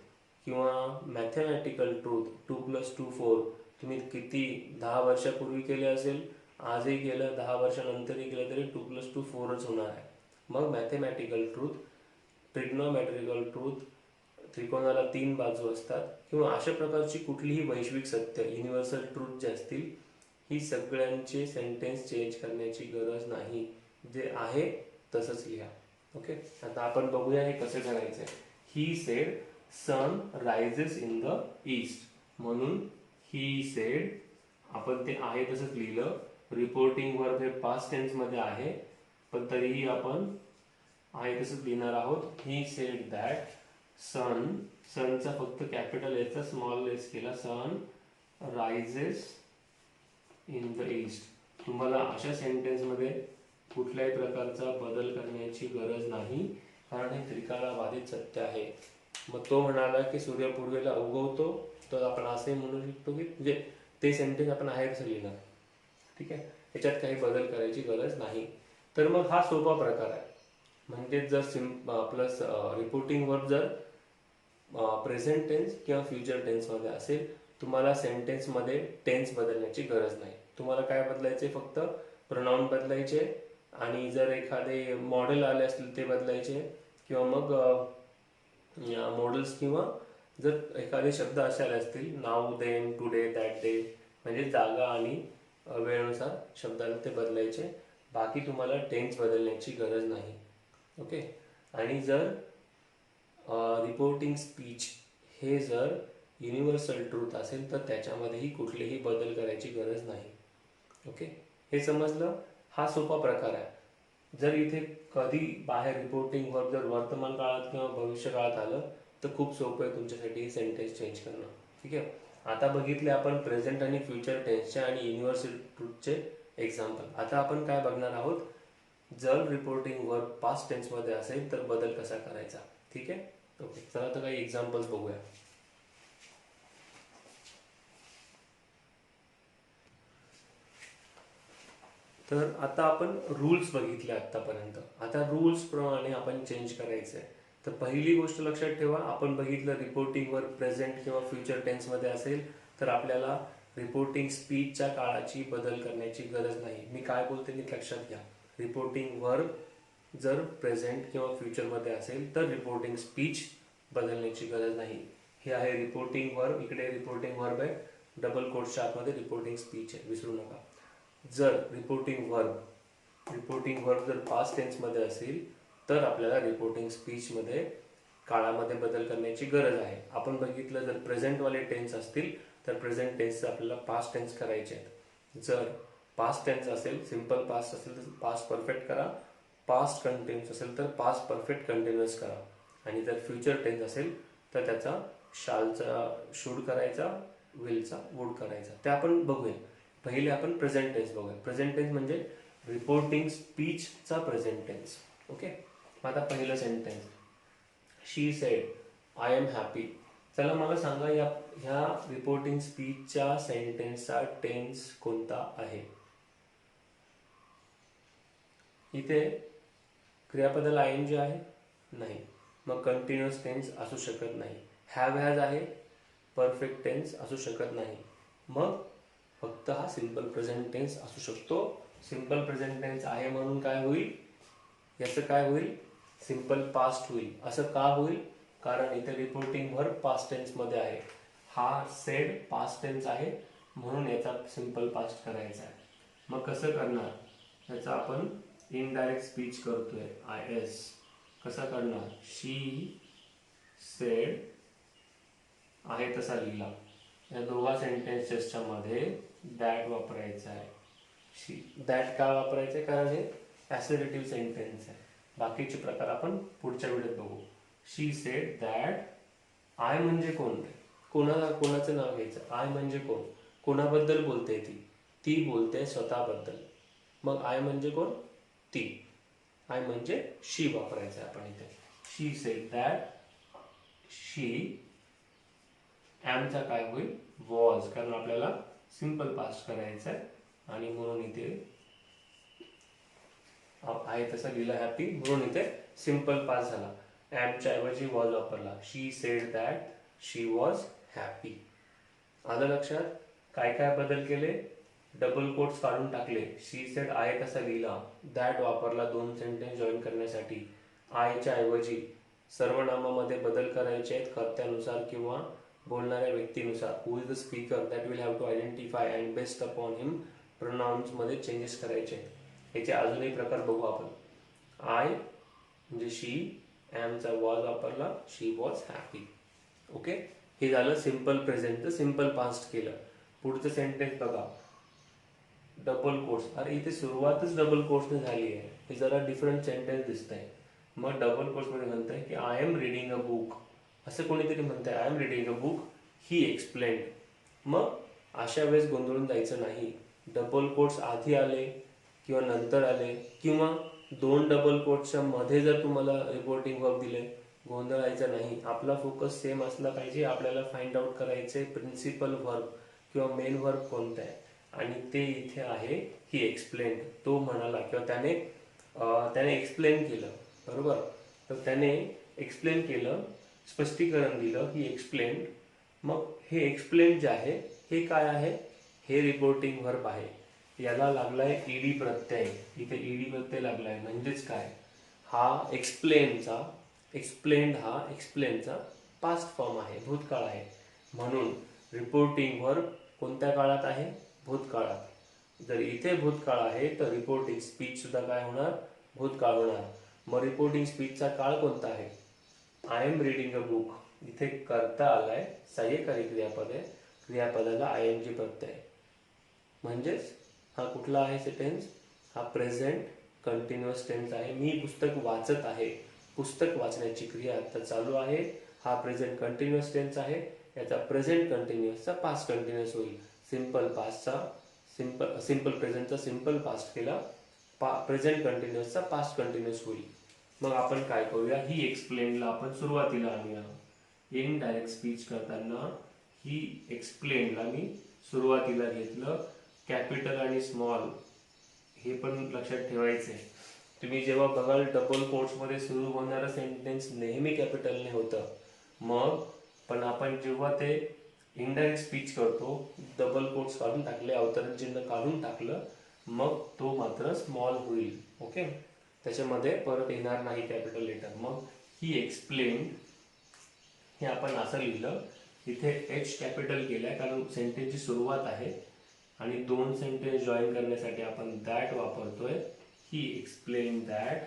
किंवा मॅथमॅटिकल ट्रूथ 2+2 4 तुम्ही किती 10 वर्षापूर्वी केले असेल, आजही केलं, 10 वर्षानंतरही केलं तरी 2+2 4च होणार आहे. मग मॅथमॅटिकल ट्रूथ, ट्रिग्नोमॅट्रिकल ट्रूथ, त्रिकोणाला 3 बाजू असतात, किंवा अशा प्रकारची कुठलीही वैश्विक सत्य युनिव्हर्सल ट्रूथ जे असतील, ही सगळ्यांचे सेंटेन्स चेंज करण्याची गरज नाही. जे आहे तसंच लिहा. ओके. आता आपण बघूया हे कसं करायचं आहे. He said sun rises in the east. म्हणून ही सेड आपण ते आहे तसंच लिहिलं. रिपोर्टिंग वर्ब हे पास्ट टेन्समध्ये आहे, पण तरीही आपण आहे तसंच लिहिणार आहोत. ही सेड दॅट सनचा फक्त कॅपिटल एसचा स्मॉल एस केला, sun rises in the east. तुम्हाला अशा सेंटेन्समध्ये कुठल्याही प्रकारचा बदल करण्याची गरज नाही, कारण हे त्रिकालाबाधित सत्य आहे. मग तो म्हणाला की सूर्य पूर्वेला उगवतो, तर आपण असंही म्हणू शकतो की म्हणजे ते सेंटेन्स आपण आहे तसं लिहिणार. ठीक आहे. याच्यात काही बदल करायची गरज नाही. तर मग हा सोपा प्रकार आहे. म्हणजे जर प्लस रिपोर्टिंग वर्ब जर प्रेझेंट टेन्स किंवा फ्युचर टेन्समध्ये असेल, तुम्हाला सेंटेन्समध्ये टेन्स बदलण्याची गरज नाही. तुम्हाला काय बदलायचे, फक्त प्रोनाउन बदलायचे, आणि जर एखादे मॉडेल आले असतील ते बदलायचे, किंवा मग मॉडेल्स, किंवा जर एखादे शब्द असे आले असतील, now, then, today, that day, म्हणजे जागा आणि वेळेनुसार शब्दाला ते बदलायचे. बाकी तुम्हाला टेन्स बदलण्याची गरज नाही. ओके. आणि जर रिपोर्टिंग स्पीच हे जर युनिव्हर्सल ट्रूथ असेल, तर त्याच्यामध्येही कुठलेही बदल करायची गरज नाही. ओके. हे समजलं. हा सोपा प्रकार आहे. जर इथे कधी बाहेर रिपोर्टिंग वर्ब जर वर्तमान काळात किंवा भविष्य काळात आलं, तर खूप सोपं आहे तुमच्यासाठी हे सेंटेन्स चेंज करणं. ठीक आहे. आता बघितले आपण प्रेझेंट आणि फ्युचर टेन्सचे आणि युनिव्हर्सल ट्रूथचे एक्झाम्पल. आता आपण काय बघणार आहोत, जर रिपोर्टिंग वर्ब पास्ट टेन्समध्ये असेल तर बदल कसा करायचा. ठीक आहे. ओके. चला तर काही एक्झाम्पल्स बघूया. तर आता आपण रूल्स बघितले आतापर्यंत. आता रूल्स प्रमाणे आपण चेंज करायचं आहे. तर पहिली गोष्ट लक्षात ठेवा, आपण बघितलं रिपोर्टिंगवर प्रेझेंट किंवा फ्युचर टेन्समध्ये असेल तर आपल्याला रिपोर्टिंग स्पीचच्या काळाची बदल करण्याची गरज नाही. मी काय बोलते नीट लक्षात घ्या. रिपोर्टिंग वर्ब जर प्रेझेंट किंवा फ्युचरमध्ये असेल तर रिपोर्टिंग स्पीच बदलण्याची गरज नाही. हे आहे रिपोर्टिंग वर्ब, इकडे रिपोर्टिंग वर्ब आहे, डबल कोट्सच्या आतमध्ये रिपोर्टिंग स्पीच आहे, विसरू नका. जर रिपोर्टिंग वर्ब जर पास्ट टेन्समध्ये असेल तर आपल्याला रिपोर्टिंग स्पीचमध्ये काळामध्ये बदल करण्याची गरज आहे. आपण बघितलं जर प्रेझेंटवाले टेन्स असतील तर प्रेझेंट टेन्सचं आपल्याला पास्ट टेन्स करायचे आहेत. जर पास्ट टेन्स असेल, सिम्पल पास्ट असेल तर पास्ट परफेक्ट करा, पास्ट कंटिन्यूस असेल तर पास्ट परफेक्ट कंटिन्यूअस करा, आणि जर फ्युचर टेन्स असेल तर त्याचा शालचा शूड करायचा, विलचा वूड करायचा. ते आपण बघूया. पहिले आपण प्रेझेंट टेन्स बघूया. प्रेझेंट टेन्स म्हणजे रिपोर्टिंग स्पीचचा प्रेझेंट टेन्स. ओके, आता पहिलं sentence, she said I am happy. चला मला सांगा ह्या रिपोर्टिंग स्पीचच्या सेंटेन्सचा टेन्स कोणता आहे. इथे क्रियापदाला ING आहे नाही, मग कंटिन्युअस टेन्स असू शकत नाही. हॅव हॅज आहे, परफेक्ट टेन्स असू शकत नाही, मग फक्त हा सिंपल प्रेझेंट टेन्स असू शकतो. सिंपल प्रेझेंट टेन्स आहे म्हणून काय होईल, याचं काय होईल, सिंपल पास्ट होईल. असं का होईल, कारण इथे रिपोर्टिंग वर्ब पास्ट टेन्समध्ये आहे, हा सेड पास्ट टेन्स आहे म्हणून याचा सिंपल पास्ट करायचा आहे. मग कसं करणार, याचा आपण इनडायरेक्ट स्पीच करतोय, IS. कसा करणार, शी सेड आहे तसा लिहिला. या दोघा सेंटेन्सेसच्या मध्ये दॅट वापरायचा आहे. शी दॅट का वापरायचं आहे, कारण हे ॲसर्टिव्ह सेंटेन्स आहे. बाकीचे प्रकार आपण पुढच्या व्हिडिओत बघू. शी सेड दॅट. आय म्हणजे कोण, कोणाचं नाव घ्यायचं. आय म्हणजे कोण, कोणाबद्दल बोलते ती बोलते स्वतःबद्दल. मग आय म्हणजे कोण, ती. आय म्हणजे शी वापरायचं आहे आपण इथे. शी सेड दॅट शी, ॲमचा काय होईल, वॉज, कारण आपल्याला सिंपल पास्ट करायचं आहे आणि म्हणून इथे आहे तसं लिहिलं हॅपी, म्हणून इथे सिंपल पास्ट झाला. ॲमच्या ऐवजी वॉज वापरला. She said that she was happy. आलं लक्षात. काय काय बदल केले, डबल कोट्स काढून टाकले, शी सेड आहे तसा लिहिला, दॅट वापरला दोन सेंटेन्स जॉईन करण्यासाठी, आयच्या ऐवजी सर्वनामामध्ये बदल करायचे आहेत कर्त्यानुसार किंवा बोलणाऱ्या व्यक्तीनुसार. Who is the speaker that will have to identify and based upon him प्रोनाउन्समध्ये चेंजेस करायचे आहेत. याचे अजूनही प्रकार बघू आपण. आय म्हणजे शी, ॲमचा वॉज वापरला, शी वॉज हॅपी. ओके, हे झालं सिंपल प्रेझेंटचं सिंपल पास्ट केलं. पुढचं सेंटेन्स बघा, डबल कोट्स. अरे इथे सुरुवातच डबल कोट्सने झाली आहे, हे जरा डिफरंट सेंटेन्स दिसत आहे. मग डबल कोट्समध्ये म्हणतंय की I am reading a book. असं कोणीतरी म्हणतंय I am reading a book, he explained. मग अशा वेळेस गोंधळून जायचं नाही. डबल कोट्स आधी आले किंवा नंतर आले किंवा दोन डबल कोट्सच्या मध्ये जर तुम्हाला रिपोर्टिंग वर्ब दिले, गोंधळायचं नाही. आपला फोकस सेम असला पाहिजे. आपल्याला फाइंड आउट करायचे प्रिन्सिपल वर्ब किंवा मेन वर्ब कोणता आहे, आणि ते इथे आहे ही एक्सप्लेन. तो म्हणाला किंवा त्याने एक्सप्लेन केलं, बरोबर. तर त्याने एक्सप्लेन केलं, स्पष्टीकरण दिलं, ही एक्सप्लेन. मग हे एक्सप्लेन जे आहे हे काय आहे, हे रिपोर्टिंग वर्ब आहे. याला लागलाय ED प्रत्यय. इथे ED प्रत्यय लागलाय म्हणजेच काय, हा एक्सप्लेन्ड हा एक्सप्लेनचा पास्ट फॉर्म आहे, भूतकाळ आहे. म्हणून रिपोर्टिंग वर्ब कोणत्या काळात आहे, भूतकाळात. जर इथे भूतकाळ आहे तर रिपोर्टिंग स्पीच सुद्धा काय होणार, भूतकाळ होणार. मग रिपोर्टिंग स्पीचचा काळ कोणता आहे, I am reading a book. इथे करता आलाय, सहाय्यकारी क्रियापद आहे, क्रियापदाला ING प्रत्यय. म्हणजेच हा कुठला आहे सेंटेन्स, हा प्रेझेंट कंटिन्युअस टेन्स आहे. मी पुस्तक वाचत आहे, पुस्तक वाचण्याची क्रिया आता चालू आहे, हा प्रेझेंट कंटिन्युअस टेन्स आहे. याचा प्रेझेंट कंटिन्युअसचा पास्ट कंटिन्युअस होईल. सिंपल प्रेझेंटचा सिंपल पास्ट केला, प्रेझेंट कंटिन्युअसचा पास्ट कंटिन्युअस होईल. मग आपण काय करूया, ही एक्सप्लेनला आपण सुरुवातीला आणूया. इनडायरेक्ट स्पीच करताना ही एक्सप्लेनला मी सुरुवातीला घेतलं. कॅपिटल आणि स्मॉल हे पण लक्षात ठेवायचं आहे. तुम्ही जेव्हा बघाल डबल कोट्समध्ये सुरू होणारं सेंटेन्स नेहमी कॅपिटलने होतं. मग पण आपण जेव्हा ते इनडायरेक्ट स्पीच करतो, डबल कोट्स काढून टाकले, अवतरण चिन्ह काढून टाकलं, मग तो मात्र स्मॉल होईल. ओके, त्याच्यामध्ये परत येणार नाही कॅपिटल लेटर. मग ही एक्सप्लेन हे आपण असं लिहिलं. इथे एच कॅपिटल केलंय कारण सेंटेन्सची सुरुवात आहे आणि दोन सेंटेन्स जॉईन करण्यासाठी आपण दॅट वापरतोय. ही एक्सप्लेन दॅट.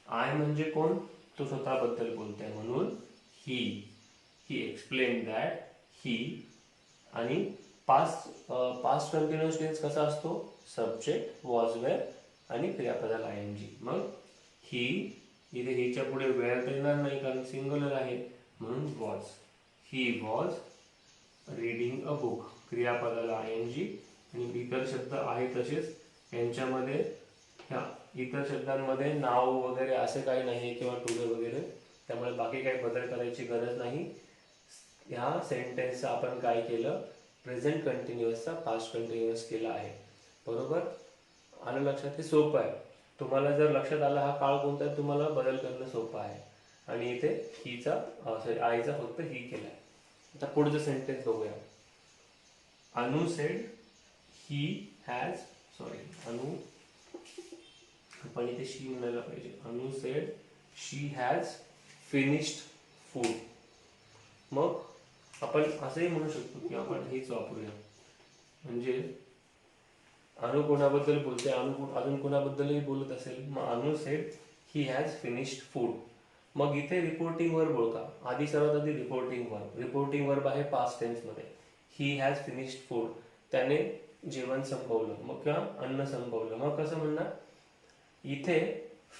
आय म्हणजे कोण, तो स्वतःबद्दल बोलतोय म्हणून ही. ही एक्सप्लेन दॅट ही. आणि पास्ट कंटिन्युअस टेन्स कसा असतो, सब्जेक्ट वॉज वेअर आणि क्रियापदाला आयएनजी. मग ही, इथे हिच्या पुढे वेअर तर येणार नाही कारण सिंग्युलर आहे म्हणून was. He was reading a book, क्रियापदाला आयएनजी. आणि इतर शब्द आहे तसेच, यांच्यामध्ये ह्या इतर शब्दांमध्ये नाव वगैरे असे काही नाही किंवा टुडे वगैरे, त्यामुळे बाकी काही बदल करायची गरज नाही. ह्या सेंटेन्सचा आपण काय केलं, प्रेझेंट कंटिन्युअसचा पास्ट कंटिन्युअस केला आहे. बरोबर आलं लक्षात? हे सोपं आहे. तुम्हाला जर लक्षात आला हा काळ कोणता आहे, तुम्हाला बदल करणं सोपं आहे. आणि इथे हीचा आईचा फक्त ही केलाय. आता पुढचं सेंटेन्स बघूया. अनु सेड ही हॅज, सॉरी अनु, आपण इथे शी म्हणायला पाहिजे. अनु sed she has finished food. मग आपण असंही म्हणू शकतो की आपण हेच वापरूया. म्हणजे अनु कोणाबद्दल बोलते, अनु अजून कोणाबद्दलही बोलत असेल, मग Anu said he has finished food. मग इथे रिपोर्टिंग वर्ब ओळखा. आधी सर्वात आधी रिपोर्टिंग वर्ब. रिपोर्टिंग वर्ब आहे पास्ट टेन्समध्ये. ही हॅज फिनिश्ड फूड, त्याने जेवण संपवलं, मग किंवा अन्न संपवलं. मग कसं म्हणणार, इथे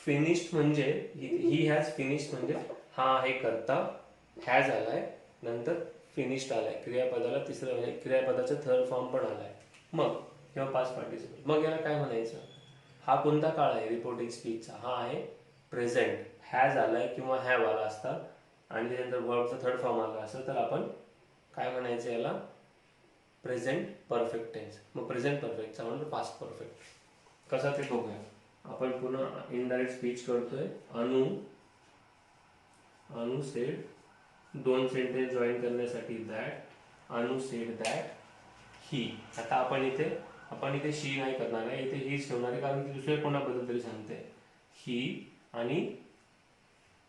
फिनिश्ड म्हणजे ही हॅज फिनिश्ड म्हणजे हा आहे करता, हॅज आलाय, नंतर फिनिश्ड आलाय, क्रियापदाला तिसरं म्हणजे क्रियापदाचं थर्ड फॉर्म पण आलाय. मग किंवा पास्ट पार्टिसिपल. मग याला काय म्हणायचं, हा कोणता काळ आहे रिपोर्टिंग स्पीचचा, हा आहे प्रेझेंट. हॅज आलाय किंवा हॅव आला असता आणि त्यानंतर वर्बचा थर्ड फॉर्म आला असता तर आपण काय म्हणायचं याला, प्रेझेंट परफेक्ट टेन्स. मग प्रेझेंट परफेक्टचा म्हणजे पास्ट परफेक्ट. कसा ते बघूया. आपण पुन्हा इनडायरेक्ट स्पीच करतोय. अनु सेड, दोन सेंटेन्स जॉईन करण्यासाठी दॅट. अनु सेड दॅट ही. आता आपण इथे शी नाही करणार आहे, इथे हीच ठेवणार आहे कारण की दुसऱ्या कोणाबद्दल तरी सांगते. ही आणि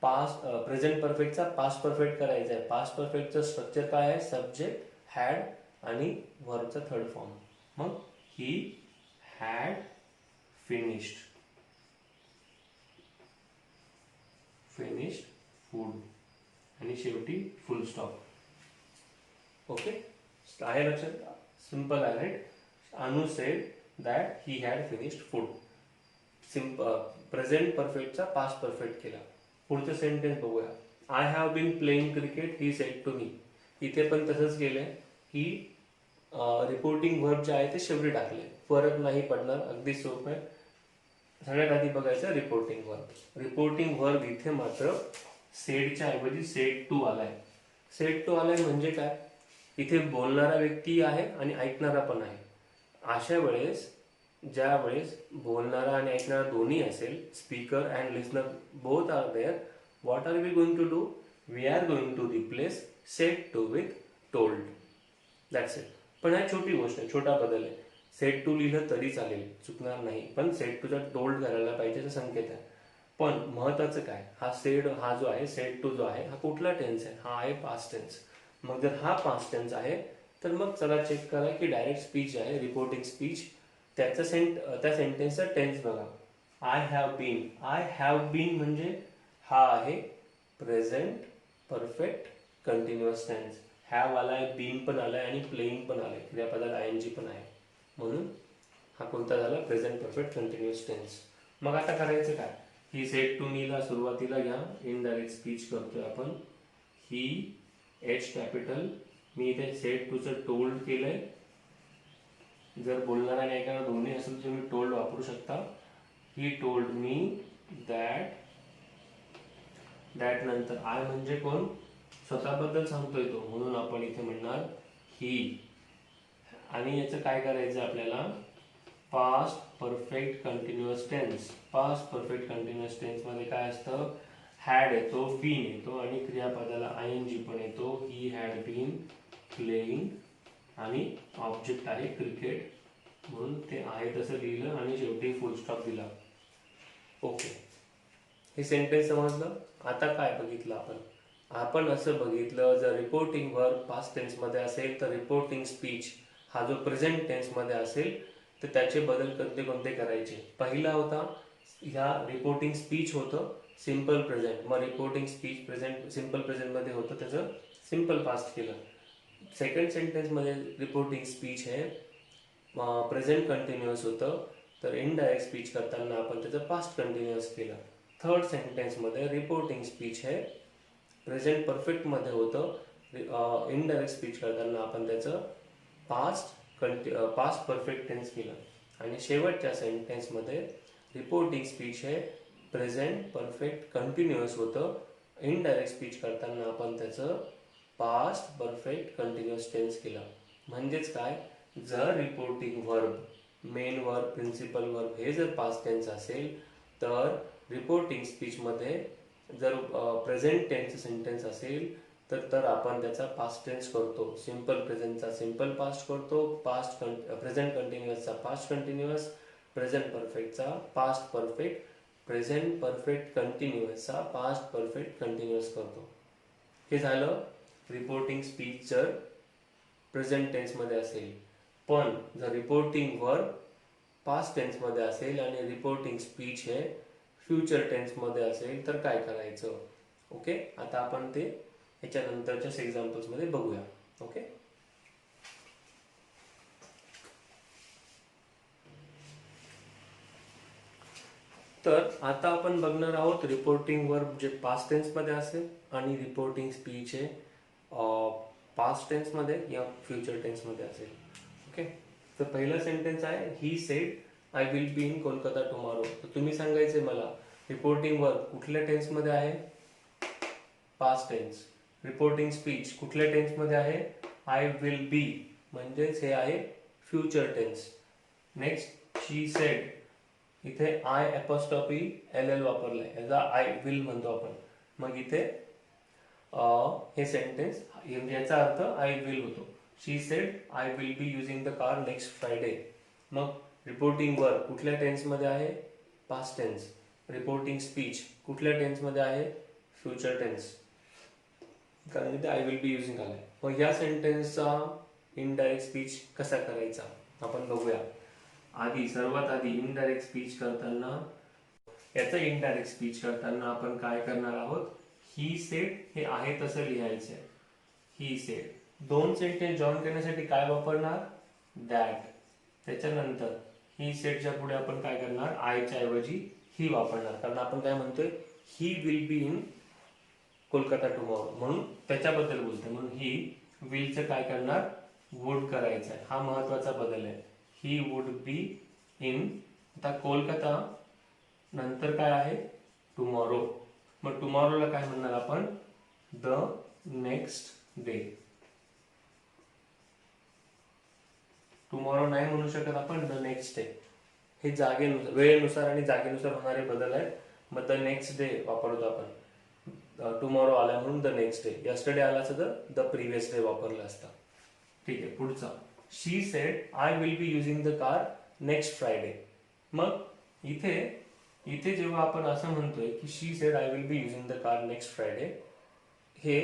पास्ट प्रेझेंट परफेक्टचा पास्ट परफेक्ट करायचा आहे. पास्ट परफेक्टचं स्ट्रक्चर काय आहे, सब्जेक्ट, हॅड आणि वर्बचा थर्ड फॉर्म. मग ही हॅड फिनिश्ड फूड आणि शेवटी फुल स्टॉप. ओके, आहे लक्षात? सिंपल आहे right. Anu said that he had finished food. Present परफेक्टचा पास्ट परफेक्ट केला. पुढचं सेंटेन्स बघूया. I have been playing cricket he said to me. इथे पण तसंच केलंय की रिपोर्टिंग वर्ब जे आहे ते शेवटी टाकले, फरक नाही पडणार, अगदी सोपं आहे. सगळ्यात आधी बघायचं रिपोर्टिंग वर्ब. रिपोर्टिंग वर्ब इथे मात्र सेडच्या ऐवजी सेड टू आलाय. सेड टू आलाय म्हणजे काय, इथे बोलणारा व्यक्ती आहे आणि ऐकणारा पण आहे. अशा वेळेस ज्या वेळेस बोलणारा आणि ऐकणारा दोन्ही असेल, speaker and listener both are there, what are we going to do, we are going to replace said to with told. That's it. पण हा छोटी गोष्ट आहे, छोटा बदल आहे. सेड टू लिहिलं तरी चालेल, चुकणार नाही, पण सेड टूचा टोल्ड करायला पाहिजे असा संकेत आहे. पण महत्वाचं काय, हा सेड, हा जो आहे सेड टू जो आहे हा कुठला टेन्स आहे, हा आहे पास्ट टेन्स. मग जर हा पास्ट टेन्स आहे तर मग चला चेक करा की डायरेक्ट स्पीच आहे रिपोर्टिंग स्पीच, त्या सेंटेन्सचा टेन्स बघा. आय हॅव बीन म्हणजे हा आहे present perfect continuous tense. Have आलाय, बीन पण आलाय आणि प्लेइंग पण आलाय, क्रियापदाला आयएनजी पण आहे, म्हणून हा कोणता झाला, प्रेझेंट परफेक्ट कंटिन्युअस टेन्स. मग आता करायचं काय, ही सेड टू मीला सुरुवातीला घ्या, इनडायरेक्ट स्पीच करतोय आपण. ही एच कॅपिटल, मी इथे सेड टूचं टोल्ड केलंय. जर बोलणारा आणि ऐकणारा दोन्ही असेल तर तुम्ही टोल्ड वापरू शकता. He told me that. That नंतर आय म्हणजे कोण, स्वतःबद्दल सांगतोय तो, म्हणून आपण इथे म्हणणार ही. आणि याचं काय करायचं आपल्याला, past perfect continuous tense. Past perfect continuous tense मध्ये काय असतं, हॅड येतो, बीन येतो आणि क्रियापदाला आयएनजी पण येतो. ही हॅड बीन प्लेइंग आणि ऑब्जेक्ट आहे क्रिकेट, म्हणून ते आहे तसं लिहिलं आणि शेवटी फुल स्टॉप दिला. ओके, हे सेंटेन्स समजलं. आता काय बघितलं आपण असं बघितलं, जर रिपोर्टिंग वर्ब पास्ट टेन्समध्ये असेल तर रिपोर्टिंग स्पीच हा जो प्रेझेंट टेन्समध्ये असेल तर त्याचे बदल कोणते कोणते करायचे. पहिला होता ह्या रिपोर्टिंग स्पीच होतं सिम्पल प्रेझेंट, मग रिपोर्टिंग स्पीच प्रेझेंट सिम्पल प्रेझेंटमध्ये होतं त्याचं सिम्पल पास्ट केलं. सेकंड सेंटेन्समध्ये रिपोर्टिंग स्पीच हे प्रेझेंट कंटिन्युअस होतं, तर इनडायरेक्ट स्पीच करताना आपण त्याचं पास्ट कंटिन्युअस केलं. थर्ड सेंटेन्समध्ये रिपोर्टिंग स्पीच हे प्रेझेंट परफेक्टमध्ये होतं, इनडायरेक्ट स्पीच करताना आपण त्याचं पास्ट परफेक्ट टेन्स केलं. आणि शेवटच्या सेंटेन्समध्ये रिपोर्टिंग स्पीच हे प्रेझेंट परफेक्ट कंटिन्युअस होतं, इनडायरेक्ट स्पीच करताना आपण त्याचं पास्ट परफेक्ट कंटिन्युअस टेन्स केलं. म्हणजेच काय, जर reporting verb, main verb, principal verb हे जर पास्ट टेन्स असेल तर रिपोर्टिंग स्पीचमध्ये जर प्रेझेंट टेन्सचं सेंटेन्स असेल तर आपण त्याचा पास्ट टेन्स करतो. सिम्पल प्रेझेंटचा सिम्पल पास्ट करतो, प्रेझेंट कंटिन्युअसचा पास्ट कंटिन्युअस, प्रेझेंट परफेक्टचा पास्ट परफेक्ट, प्रेझेंट परफेक्ट कंटिन्युअसचा पास्ट परफेक्ट कंटिन्युअस करतो. हे झालं रिपोर्टिंग स्पीच जर प्रेझेंट टेन्समध्ये असेल. पण जर रिपोर्टिंग वर्ब पास्ट टेन्समध्ये असेल आणि रिपोर्टिंग स्पीच हे फ्युचर टेन्समध्ये असेल तर काय करायचं. ओके, आता आपण ते ह्याच्या नंतरच्याच एक्झाम्पल्समध्ये बघूया. ओके, तर आता आपण बघणार आहोत रिपोर्टिंग वर्ब जे पास्ट टेन्समध्ये असेल आणि रिपोर्टिंग स्पीच हे पास्ट टेन्समध्ये या फ्युचर टेन्समध्ये असेल. ओके, तर पहिलं सेंटेन्स आहे he said I will be in Kolkata tomorrow. तर तुम्ही सांगायचे मला रिपोर्टिंग वर्ब कुठल्या टेन्समध्ये आहे, पास्ट टेन्स. रिपोर्टिंग स्पीच कुठल्या टेन्समध्ये आहे, आय विल बी, म्हणजेच हे आहे फ्युचर टेन्स. नेक्स्ट शी सेड, इथे आय अपॉस्ट्रॉफी एल एल वापरलाय, याचा आय विल म्हणतो आपण. मग इथे हे सेंटेन्स याचा अर्थ आय विल होतो. She said I will be using the car next Friday. मग रिपोर्टिंग वर्ब कुठल्या टेन्समध्ये आहे, पास्ट टेन्स. रिपोर्टिंग स्पीच कुठल्या टेन्समध्ये आहे, फ्युचर टेन्स, कारण इथे आय विल बी युझिंग आलाय. मग या सेंटेन्सचा इनडायरेक्ट स्पीच कसा करायचा आपण बघूया. सर्वात आधी इनडायरेक्ट स्पीच करताना, याचं इनडायरेक्ट स्पीच करताना आपण काय करणार आहोत, ही सेड हे आहे तसं लिहायचं आहे. He sed. दोन सेंटेन्स जॉईन करण्यासाठी काय वापरणार, दॅट. त्याच्यानंतर ही सेडच्या पुढे आपण काय करणार, आयच्या ऐवजी ही वापरणार, कारण आपण काय म्हणतोय, he will be in Kolkata tomorrow, म्हणून त्याच्याबद्दल बोलतोय. म्हणून ही विलचं काय करणार, वुड करायचं आहे. हा महत्वाचा बदल आहे. ही वुड बी इन, आता कोलकाता नंतर काय आहे, टुमॉरो. मग टुमॉरोला काय म्हणणार आपण, द नेक्स्ट डे. टुमॉरो नाही म्हणू शकत आपण, द नेक्स्ट डे. हे जागेनुसार, वेळेनुसार आणि जागेनुसार होणारे बदल आहेत. मग द नेक्स्ट डे वापरतो आपण. टुमॉरो आला म्हणून द नेक्स्ट डे. यस्टरडे आला असतं तर द प्रिव्हियस डे वापरलं असतं. ठीक आहे, पुढचा. She said I will be using the car next Friday. मग इथे जेव्हा आपण असं म्हणतोय की she said I will be using the car next Friday, हे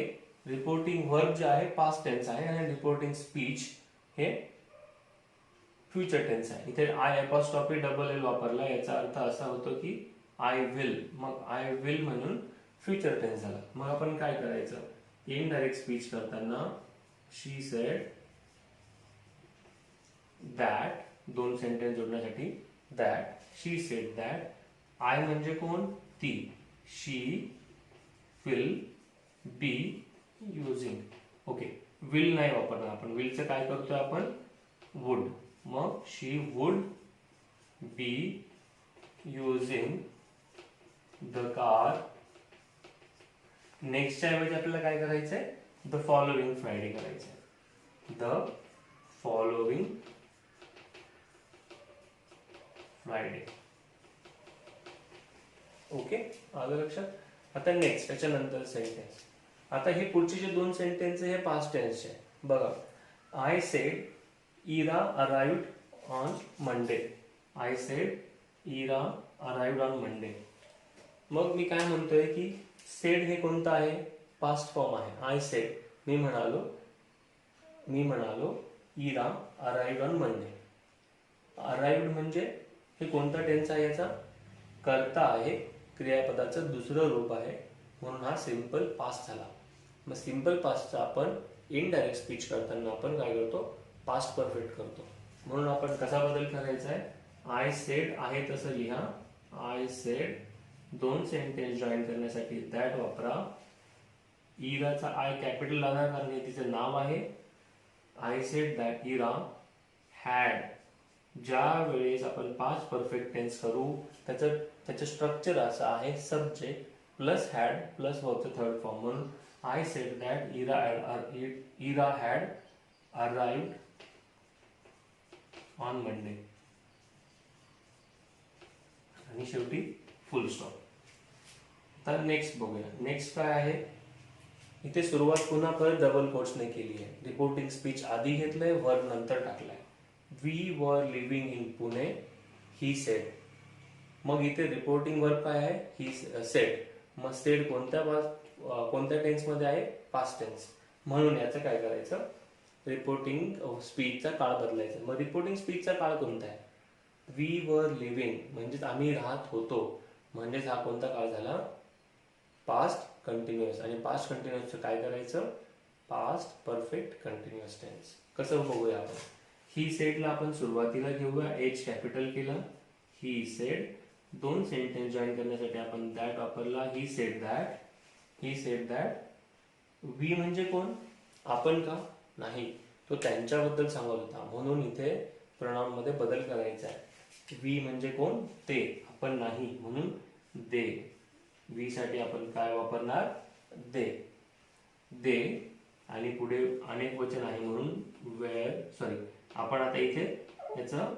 रिपोर्टिंग वर्ब जे आहे पास्ट टेन्स आहे आणि रिपोर्टिंग स्पीच हे फ्युचर टेन्स आहे. इथे आय अपॉस्ट्रॉफी डबल एल वापरला, याचा अर्थ असा होतो की आय विल. मग आय विल म्हणून फ्युचर टेन्स झाला. मग आपण काय करायचं, इनडायरेक्ट स्पीच करताना शी सेड दॅट, दोन सेंटेन्स जोडण्यासाठी that, she said that, I म्हणजे कोण, ती, she will be using. Okay, will नाही वापरणार आपण, विलचं काय करतोय आपण, वुड. मग she would be using the car. नेक्स्टच्या ऐवजी आपल्याला काय करायचंय, द फॉलोइंग फ्रायडे करायचंय. The following Friday. ओके, आलं लक्षात. आता नेक्स्ट त्याच्यानंतर सेंटेन्स. आता हे पुढचे जे दोन सेंटेन्स हे पास्ट टेन्सचे आहे. बघा, I said Ira arrived on Monday. I said Ira arrived on Monday. मग मी काय म्हणतोय की सेड हे कोणतं आहे, पास्ट फॉर्म आहे. आय सेड, मी म्हणालो Ira arrived on Monday. Arrived म्हणजे हे कोणता टेन्स आहे, याचा कर्ता आहे, क्रियापदाचं दुसरं रूप आहे, म्हणून हा सिंपल पास्ट झाला. मग सिंपल पास्टचा आपण इनडायरेक्ट स्पीच करताना आपण काय करतो, पास्ट परफेक्ट करतो. म्हणून आपण कसा बदल करायचा आहे, आय सेड आहे तसं लिहा. आय सेड, दोन सेंटेन्स जॉईन करण्यासाठी दॅट वापरा. इराचा आय कॅपिटल लागणार कारण हे तिचं नाव आहे. I said that Ira had. ज्या वेळेस आपण पास्ट परफेक्ट टेन्स करू त्याचं स्ट्रक्चर असं आहे, सब्जेक्ट प्लस हॅड प्लस वर्बचं थर्ड फॉर्म. म्हणून I said that Ira had arrived on Monday आणि शेवटी फुल स्टॉप. तर नेक्स्ट बघूया. नेक्स्ट काय आहे, इथे सुरुवात पुन्हा परत डबल कोट्सने केली आहे. रिपोर्टिंग स्पीच आधी घेतलंय, वर्ब नंतर टाकलाय. We were living in Pune, he said. मग इथे रिपोर्टिंग वर्ब काय आहे, ही सेड. मग सेड कोणत्या टेन्स मध्ये आहे, पास्ट टेन्स. म्हणून याचं काय करायचं, रिपोर्टिंग स्पीचचा काळ बदलायचा. मग रिपोर्टिंग स्पीचचा काळ कोणता आहे, वी वर लिव्हिंग म्हणजेच आम्ही राहत होतो, म्हणजेच हा कोणता काळ झाला, पास्ट कंटिन्युअस. आणि पास्ट कंटिन्युअसचं काय करायचं, पास्ट परफेक्ट कंटिन्युअस टेन्स. कसं बघूया आपण. ही सेडला आपण सुरुवातीला घेऊया, एच कॅपिटल केलं, ही सेड. दोन सेंटेन्स जॉईन करण्यासाठी आपण दॅट वापरला. ही सेड दॅट. वी म्हणजे कोण, आपण का, नाही, तो त्यांच्याबद्दल सांगत होता, म्हणून इथे प्रोनाउन मध्ये बदल करायचा आहे. वी म्हणजे कोण, ते, आपण नाही, म्हणून दे. वी साठी आपण काय वापरणार, दे. आणि पुढे अनेक वचन आहे म्हणून आपण आता इथे याचं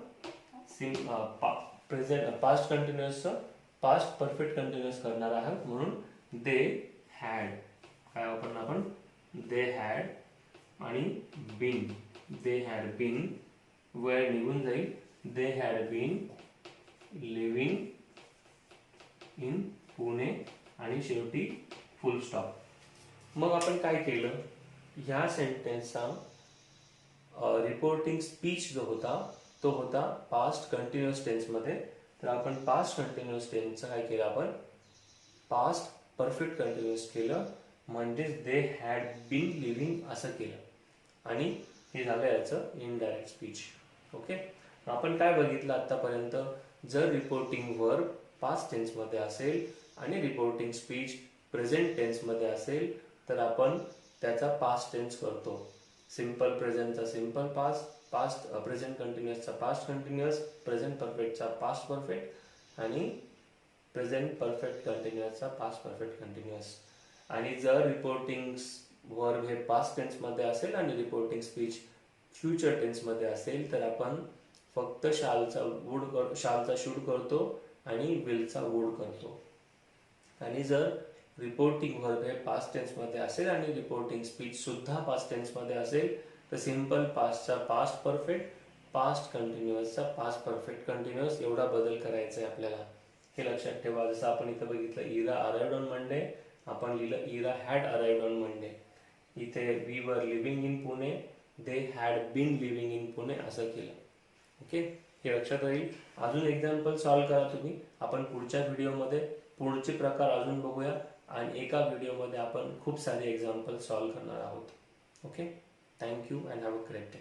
पास्ट कंटिन्युअसचं पास्ट परफेक्ट कंटिन्युअस करणार आहात, म्हणून दे हॅड. काय वापरणार आपण, दे हॅड. आणि बीन, वेळ निघून जाईल. They had been living in Pune आणि शेवटी फुल स्टॉप. मग आपण काय केलं, ह्या सेंटेन्सचा रिपोर्टिंग स्पीच जो होता तो होता पास्ट कंटिन्युअस टेन्स मध्ये. तर आपण पास्ट कंटिन्युअस टेन्सचं काय केलं, आपण पास्ट परफेक्ट कंटिन्युअस केलं, म्हणजेच दे हॅड बीन लिव्हिंग असं केलं. आणि हे झालं याचं इनडायरेक्ट स्पीच. ओके, आपण काय बघितलं आतापर्यंत, जर रिपोर्टिंग वर्ब पास्ट टेन्स मध्ये असेल आणि रिपोर्टिंग स्पीच प्रेझेंट टेन्स मध्ये असेल तर आपण त्याचा पास्ट टेन्स करतो. सिंपल प्रेझेंटचा सिंपल पास्ट प्रेझेंट कंटिन्युअसचा पास्ट कंटिन्युअस, प्रेझेंट परफेक्टचा पास्ट परफेक्ट आणि प्रेझेंट परफेक्ट कंटिन्युअसचा पास्ट परफेक्ट कंटिन्युअस. आणि जर रिपोर्टिंग वर्ब हे पास्ट टेन्स मध्ये असेल आणि रिपोर्टिंग स्पीच फ्युचर टेन्स मध्ये असेल तर आपण फक्त शालचा शूड करतो आणि विलचा वूड करतो. आणि जर रिपोर्टिंग वर्ब हे पास्ट टेन्स मध्ये असेल आणि रिपोर्टिंग स्पीच सुद्धा पास्ट टेन्स मध्ये असेल तर सिंपल पास्टचा पास्ट परफेक्ट, पास्ट कंटिन्युअसचा पास्ट परफेक्ट कंटिन्युअस एवढा बदल करायचा आहे आपल्याला. हे लक्षात ठेवा. जसं आपण इथं बघितलं इरा अराइव्ड ऑन मंडे, आपण लिहिलं Ira had arrived on Monday. इथे we were living in Pune, they had been living in Pune असं केलं. ओके, हे लक्षात राहील. अजून एक्झाम्पल सॉल्व्ह करा तुम्ही. आपण पुढच्या व्हिडिओमध्ये पुढचे प्रकार अजून बघूया आणि एका व्हिडिओमध्ये आपण खूप सारे एक्झाम्पल सॉल्व्ह करणार आहोत. Okay, thank you and have a great day.